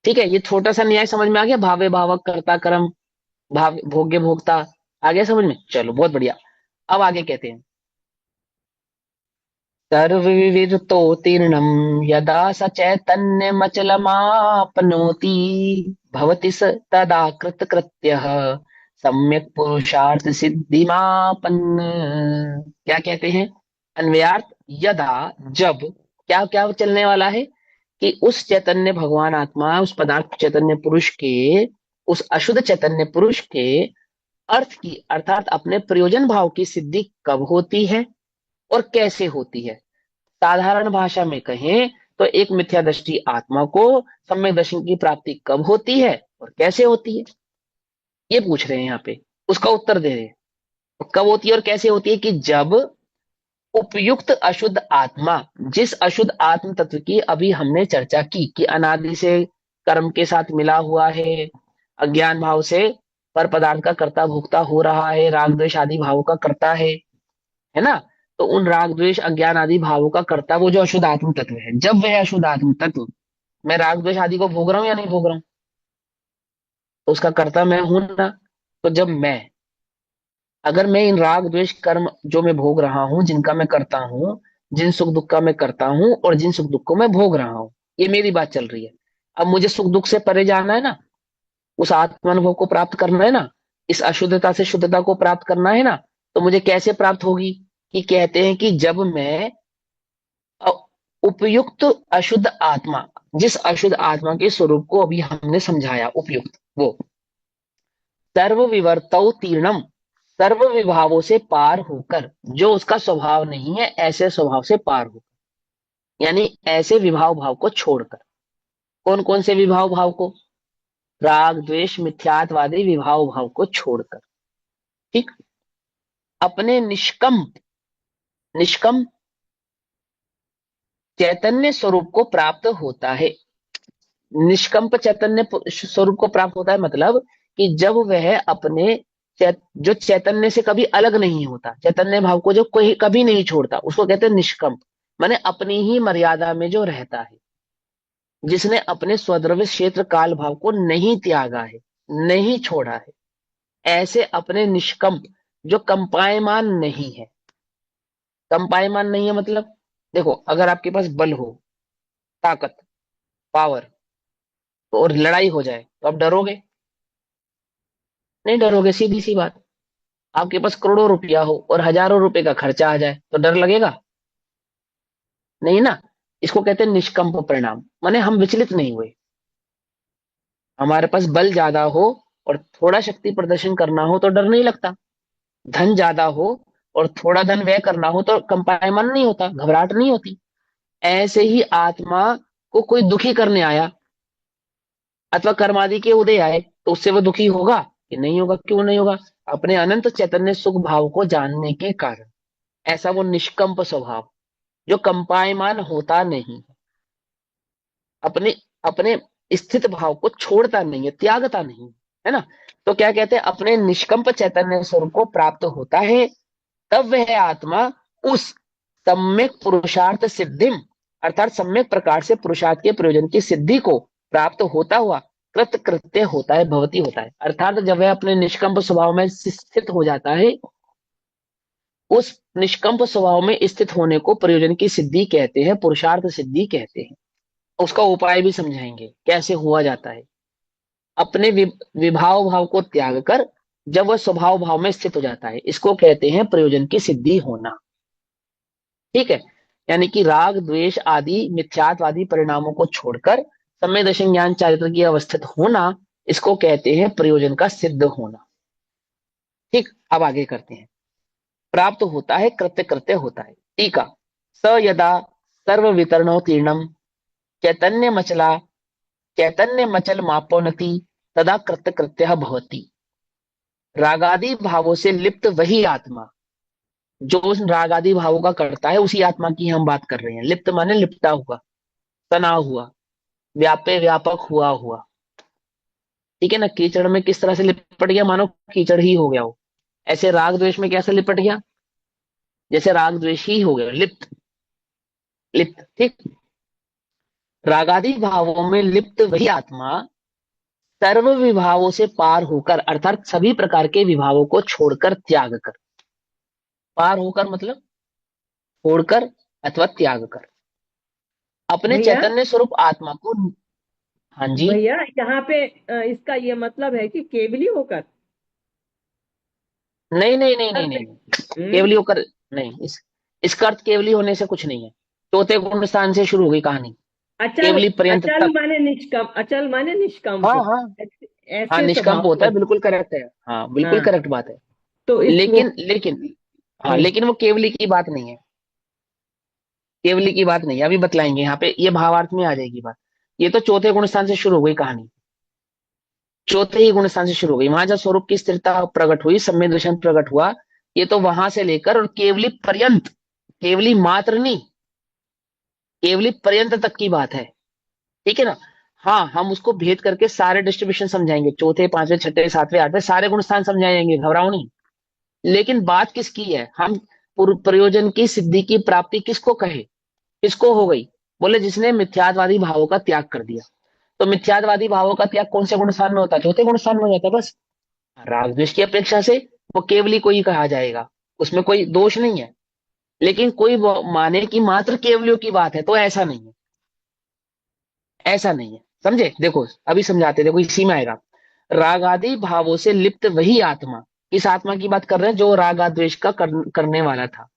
ठीक है, ये छोटा सा न्याय समझ में आ गया? भावे भावक कर्ता कर्म भाव भोग्य भोक्ता, आ गया समझ में? चलो बहुत बढ़िया। अब आगे कहते हैं, सर्वविवृतोत्तीर्णं यदा स चैतन्यमचलमाप्नोति भवति स तदा कृतकृत्यः सम्यक् पुरुषार्थ सिद्धिमापन्न। क्या कहते हैं? अन्वयार्थ, यदा, जब, क्या क्या चलने वाला है? कि उस चैतन्य भगवान आत्मा, उस पदार्थ चैतन्य पुरुष के, उस अशुद्ध चैतन्य पुरुष के अर्थ की, अर्थात अपने प्रयोजन भाव की सिद्धि कब होती है और कैसे होती है? साधारण भाषा में कहें तो एक मिथ्या दृष्टि आत्मा को सम्यक दर्शन की प्राप्ति कब होती है और कैसे होती है, ये पूछ रहे हैं यहाँ पे। उसका उत्तर दे रहे हैं। तो कब होती है और कैसे होती है? कि जब उपयुक्त अशुद्ध आत्मा, जिस अशुद्ध आत्म तत्व की अभी हमने चर्चा की कि अनादि से कर्म के साथ मिला हुआ है, अज्ञान भाव से पर पदार्थ का कर्ता भोक्ता हो रहा है, राग द्वेष आदि भावों का कर्ता है ना। तो उन राग द्वेष अज्ञान आदि भावों का कर्ता वो जो अशुद्ध आत्म तत्व है, जब वह अशुद्ध आत्म तत्व, मैं राग द्वेष आदि को भोग रहा हूं या नहीं भोग रहा हूं, तो उसका कर्ता मैं हूं ना। तो जब मैं, अगर मैं इन राग द्वेष कर्म जो मैं भोग रहा हूं, जिनका मैं करता हूं, जिन सुख दुख का मैं करता हूं और जिन सुख दुख को मैं भोग रहा हूं, ये मेरी बात चल रही है। अब मुझे सुख दुख से परे जाना है ना, उस आत्मानुभव को प्राप्त करना है ना, इस अशुद्धता से शुद्धता को प्राप्त करना है ना। तो मुझे कैसे प्राप्त होगी, कि कहते हैं कि जब मैं अ- उपयुक्त अशुद्ध आत्मा, जिस अशुद्ध आत्मा के स्वरूप को अभी हमने समझाया उपयुक्त, वो सर्व विवर्तौ तीर्णम, सर्व विभावों से पार होकर, जो उसका स्वभाव नहीं है ऐसे स्वभाव से पार होकर, यानी ऐसे विभाव भाव को छोड़कर। कौन कौन से विभाव भाव को, राग द्वेष मिथ्यात्वादी विभाव भाव को छोड़कर, ठीक, अपने निष्कंप निष्कंप चैतन्य स्वरूप को प्राप्त होता है। निष्कंप चैतन्य स्वरूप को प्राप्त होता है मतलब कि जब वह अपने जो चैतन्य से कभी अलग नहीं होता, चैतन्य भाव को जो कोई कभी नहीं छोड़ता, उसको कहते हैं निष्कंप। माने अपनी ही मर्यादा में जो रहता है, जिसने अपने स्वद्रव्य क्षेत्र काल भाव को नहीं त्यागा है, नहीं छोड़ा है, ऐसे अपने निष्कंप, जो कंपायमान नहीं है। कंपायमान नहीं है मतलब, देखो अगर आपके पास बल हो, ताकत, पावर, और लड़ाई हो जाए तो आप डरोगे, नहीं डरोगे, सीधी सी बात। आपके पास करोड़ों रुपया हो और हजारों रुपए का खर्चा आ जाए तो डर लगेगा, नहीं ना। इसको कहते हैं निष्कंप परिणाम, माने हम विचलित नहीं हुए। हमारे पास बल ज्यादा हो और थोड़ा शक्ति प्रदर्शन करना हो तो डर नहीं लगता, धन ज्यादा हो और थोड़ा धन व्यय करना हो तो कंपायमान नहीं होता, घबराहट नहीं होती। ऐसे ही आत्मा को कोई दुखी करने आया अथवा कर्मादि के उदय आए तो उससे वो दुखी होगा कि नहीं होगा, क्यों नहीं होगा, अपने अनंत चैतन्य सुख भाव को जानने के कारण। ऐसा वो निष्कंप स्वभाव जो कंपायमान होता नहीं, अपने अपने स्थित भाव को छोड़ता नहीं है, त्यागता नहीं है ना। तो क्या कहते हैं, अपने निष्कंप चैतन्य स्वरूप को प्राप्त होता है, तब वह आत्मा उस सम्यक पुरुषार्थ सिद्धिम, अर्थात सम्यक प्रकार से पुरुषार्थ के प्रयोजन की सिद्धि को प्राप्त होता हुआ कृत कृत्य होता है, भवती होता है। अर्थात जब वह अपने निष्कंप स्वभाव में स्थित हो जाता है, उस निष्कंप स्वभाव में स्थित होने को प्रयोजन की सिद्धि कहते हैं, पुरुषार्थ सिद्धि कहते हैं। उसका उपाय भी समझाएंगे कैसे हुआ जाता है। अपने विभाव भाव को त्याग कर जब वह स्वभाव भाव में स्थित हो जाता है, इसको कहते हैं प्रयोजन की सिद्धि होना, ठीक है। यानी कि राग द्वेष आदि मिथ्यात्वादी परिणामों को छोड़कर सम्यक दर्शन ज्ञान चारित्र की अवस्थित होना, इसको कहते हैं प्रयोजन का सिद्ध होना, ठीक। अब आगे करते हैं, प्राप्त होता है कृत्य कृत्य होता है। टीका, स यदा सर्व वितरणोत्तीर्णम चैतन्य मचल मापोनति तदा कृत्य कृत्य भवति। रागादि भावों से लिप्त वही आत्मा, जो उस रागादि भावों का करता है, उसी आत्मा की हम बात कर रहे हैं। लिप्त माने लिपटा हुआ, तना हुआ, व्यापे व्यापक हुआ हुआ, ठीक है ना। कीचड़ में किस तरह से लिपट गया, मानो कीचड़ ही हो गया हो, ऐसे राग द्वेष में कैसे लिपट गया, जैसे राग द्वेष ही हो गया, लिप्त लिप्त, ठीक। रागादि भावों में लिप्त वही आत्मा सर्व विभावों से पार होकर, अर्थात सभी प्रकार के विभावों को छोड़कर, त्याग कर, पार होकर मतलब छोड़कर अथवा त्याग कर, अपने भैया चैतन्य स्वरूप आत्मा को। हाँ जी, भैया यहाँ पे इसका ये मतलब है कि केवली होकर नहीं नहीं नहीं नहीं अर्थ नहीं, है। नहीं। केवली होकर नहीं, इसका अर्थ केवली होने से कुछ नहीं है। चौथे गुण स्थान से शुरू हो गई कहानी, अचल, केवली पर्यंत अचल तक। माने निष्कंप, अचल माने हाँ निष्कंप, हाँ, ऐसे हाँ ऐसे निष्कंप स्वभाव होता को। है, बिल्कुल करेक्ट है, हाँ बिल्कुल हाँ, करेक्ट बात है। तो इस वो लेकिन लेकिन हाँ, हम्म, लेकिन वो केवली की बात नहीं है, केवली की बात नहीं है, अभी बतलाएंगे यहाँ पे, ये भावार्थ में आ जाएगी बात। ये तो चौथे गुण स्थान से शुरू हो गई कहानी, चौथे ही गुण स्थान से शुरू हो गई। वहां जब स्वरूप की स्थिरता प्रकट हुई, सम्यक दर्शन प्रकट हुआ, ये तो वहां से लेकर और केवली पर्यंत, केवली मात्र नहीं, केवली पर्यंत तक की बात है, ठीक है ना। हाँ, हम उसको भेद करके सारे डिस्ट्रीब्यूशन समझाएंगे, चौथे, पांचवे, छठे, सातवें, आठवें सारे गुण स्थान समझाएंगे, घबराओ नहीं। लेकिन बात किसकी है, हम प्रयोजन की सिद्धि की प्राप्ति किसको कहे, किसको हो गई? बोले जिसने मिथ्यात्वादी भावों का त्याग कर दिया। तो मिथ्यात्वादी भावों का त्याग कौन से गुण स्थान में होता है? चौथे गुण स्थान में हो जाता है बस। राग द्वेष की अपेक्षा से वो केवली को ही कहा जाएगा, उसमें कोई दोष नहीं है। लेकिन कोई माने कि मात्र केवलियों की बात है, तो ऐसा नहीं है, ऐसा नहीं है। समझे? देखो अभी समझाते, देखो इसी में आएगा। राग आदि भावों से लिप्त वही आत्मा, इस आत्मा की बात कर रहे हैं जो राग आदि द्वेष का करने वाला था,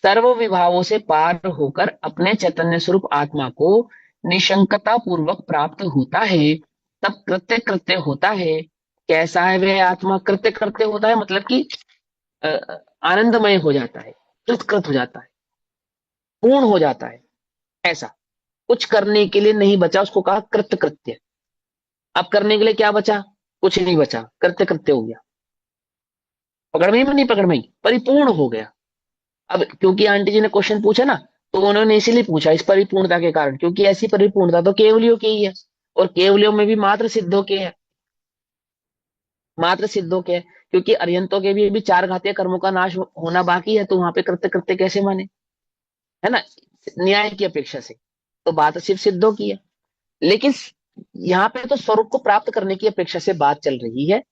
सर्व विभावों से पार होकर अपने चैतन्य स्वरूप आत्मा को निशंकता पूर्वक प्राप्त होता है, तब कृत्य कृत्य होता है। कैसा है वह आत्मा? कृत्य कृत्य होता है मतलब कि आनंदमय हो जाता है, कृतकृत हो जाता है, पूर्ण हो जाता है। ऐसा कुछ करने के लिए नहीं बचा, उसको कहा कृत्य कृत्य। अब करने के लिए क्या बचा? कुछ नहीं बचा, कृत्य कृत्य हो गया। पकड़ में ही नहीं, पकड़ में ही, परिपूर्ण हो गया। अब क्योंकि आंटी जी ने क्वेश्चन पूछा ना, तो उन्होंने इसीलिए पूछा इस परिपूर्णता के कारण, क्योंकि ऐसी परिपूर्णता तो केवलियों की ही है, और केवलियों में भी मात्र सिद्धों के है, मात्र सिद्धों के है। क्योंकि अरिहंतों के भी चार घातीय कर्मों का नाश होना बाकी है, तो वहां पे कृत्य कृत्य कैसे माने, है ना, न्याय की अपेक्षा से। तो बात सिर्फ सिद्धों की है। लेकिन यहाँ पे तो स्वरूप को प्राप्त करने की अपेक्षा से बात चल रही है।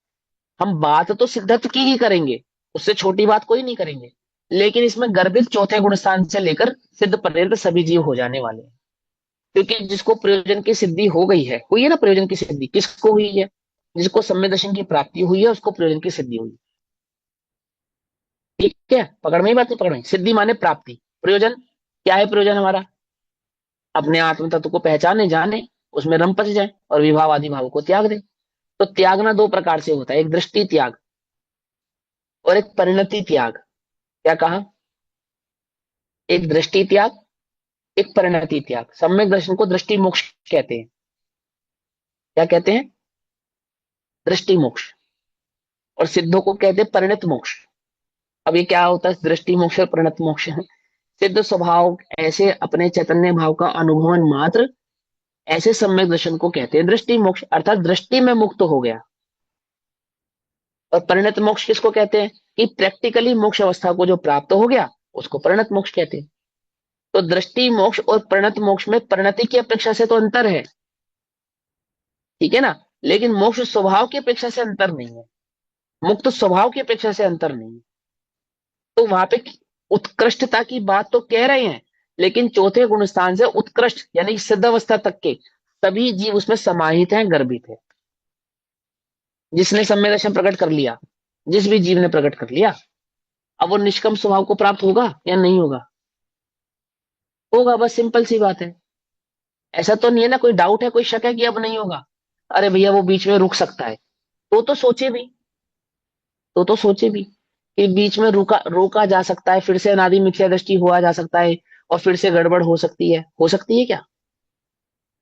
हम बात तो सिद्धत्व की ही करेंगे, उससे छोटी बात कोई नहीं करेंगे। लेकिन इसमें गर्भित चौथे गुण स्थान से लेकर सिद्ध पर्यंत सभी जीव हो जाने वाले हैं। क्योंकि जिसको प्रयोजन की सिद्धि हो गई है, हुई है ना, प्रयोजन की सिद्धि किसको हुई है? जिसको सम्यक दर्शन की प्राप्ति हुई है उसको प्रयोजन की सिद्धि हुई। ठीक है, पकड़ में ही बात नहीं, पकड़ में ही। सिद्धि माने प्राप्ति, प्रयोजन क्या है? प्रयोजन हमारा अपने आत्म तत्व को पहचाने, जाने, उसमें रम पच जाए और विभाव आदि भाव को त्याग दे। तो त्यागना दो प्रकार से होता है, एक दृष्टि त्याग और एक परिणति त्याग। क्या कहा? एक दृष्टि त्याग, एक परिणति त्याग। सम्यक दर्शन को दृष्टि मोक्ष कहते हैं। क्या कहते हैं? दृष्टि मोक्ष। और सिद्धों को कहते हैं परिणत मोक्ष। अब ये क्या होता है दृष्टि मोक्ष और परिणत मोक्ष? सिद्ध स्वभाव ऐसे अपने चैतन्य भाव का अनुभवन मात्र, ऐसे सम्यक दर्शन को कहते हैं दृष्टि मोक्ष, अर्थात दृष्टि में मुक्त हो गया। और परिणत मोक्ष किसको कहते हैं? कि प्रैक्टिकली मोक्ष अवस्था को जो प्राप्त हो गया उसको परिणत मोक्ष कहते हैं। तो दृष्टि मोक्ष और परिणत मोक्ष में परिणति की अपेक्षा से तो अंतर है, ठीक है ना, लेकिन मोक्ष स्वभाव की अपेक्षा से अंतर नहीं है, मुक्त स्वभाव की अपेक्षा से अंतर नहीं है। तो वहां पे उत्कृष्टता की बात तो कह रहे हैं, लेकिन चौथे गुण स्थान से उत्कृष्ट यानी सिद्ध अवस्था तक के सभी जीव उसमें समाहित हैं, गर्भित है। जिसने सम्यक दर्शन प्रकट कर लिया, जिस भी जीव ने प्रकट कर लिया, अब वो निष्कम स्वभाव को प्राप्त होगा या नहीं होगा? होगा, बस सिंपल सी बात है। ऐसा तो नहीं है ना, कोई डाउट है, कोई शक है कि अब नहीं होगा? अरे भैया वो बीच में रुक सकता है, तो सोचे भी, तो सोचे भी कि बीच में रोका जा सकता है, फिर से अनादि मिथ्या दृष्टि हुआ जा सकता है, और फिर से गड़बड़ हो सकती है क्या?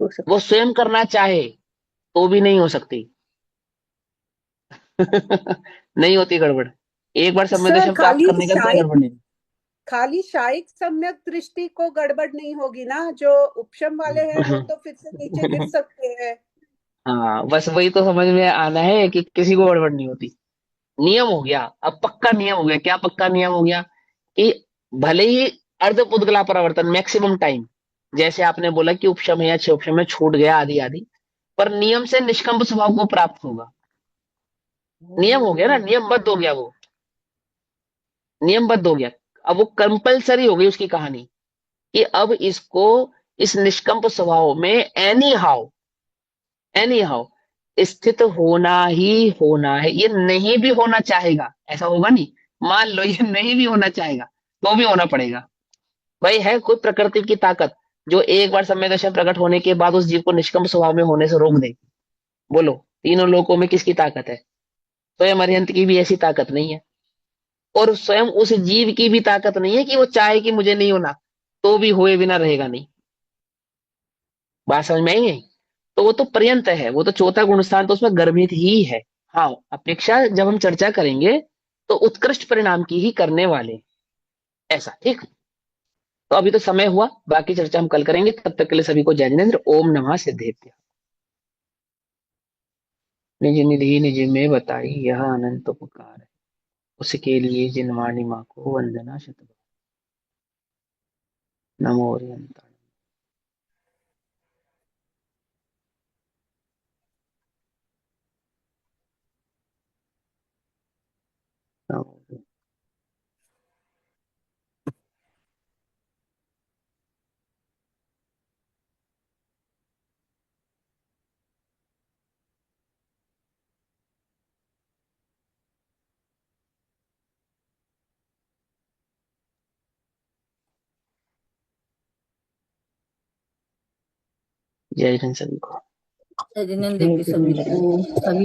हो सकता वो स्वयं करना चाहे तो भी नहीं हो सकती। नहीं होती गड़बड़, एक बार सम्यक सर दर्शन प्राप्त करने के बाद गड़बड़ नहीं। खाली शायिक सम्यक दृष्टि को गड़बड़ नहीं होगी ना, जो उपशम वाले हैं वो तो फिर से नीचे गिर सकते हैं। हाँ, बस वही तो समझ में आना है कि किसी को गड़बड़ नहीं होती। नियम हो गया, अब पक्का नियम हो गया। क्या पक्का नियम हो गया? कि भले ही अर्ध पुद्गला परावर्तन मैक्सिमम टाइम, जैसे आपने बोला कि उपशम है या छह उपशम में छूट गया आदि आदि, पर नियम से निष्कंप स्वभाव को प्राप्त होगा। नियम हो गया ना, नियमबद्ध हो गया, वो नियमबद्ध हो गया। अब वो कंपलसरी हो गई उसकी कहानी कि अब इसको इस निष्कंप स्वभाव में एनी हाउ स्थित होना ही होना है। ये नहीं भी होना चाहेगा, ऐसा होगा नहीं, मान लो ये नहीं भी होना चाहेगा तो भी होना पड़ेगा। भाई है कोई प्रकृति की ताकत जो एक बार सम्यक दर्शन प्रकट होने के बाद उस जीव को निष्कंप स्वभाव में होने से रोक दे? बोलो, तीनों लोकों में किसकी ताकत है? स्वयं अरिहंत की भी ऐसी ताकत नहीं है, और स्वयं उस जीव की भी ताकत नहीं है कि वो चाहे कि मुझे नहीं होना, तो भी हुए बिना रहेगा नहीं। बात समझ में आई है? तो वो तो पर्यंत है, वो तो चौथा गुण स्थान तो उसमें गर्भित ही है। हाँ, अपेक्षा जब हम चर्चा करेंगे तो उत्कृष्ट परिणाम की ही करने वाले हैं। ऐसा, ठीक। तो अभी तो समय हुआ, बाकी चर्चा हम कल करेंगे। तब तक के लिए सभी को जय जिनेन्द्र। ओम नमः सिद्धेभ्य। निज निधि निज में बताई यह अनंत उपकार है, उसके लिए जिनवाणी माँ को वंदना शतबार। नमो ओरियंताय। नमो जय हिंद सभी को। जय जिनेंद्र सभी को, सभी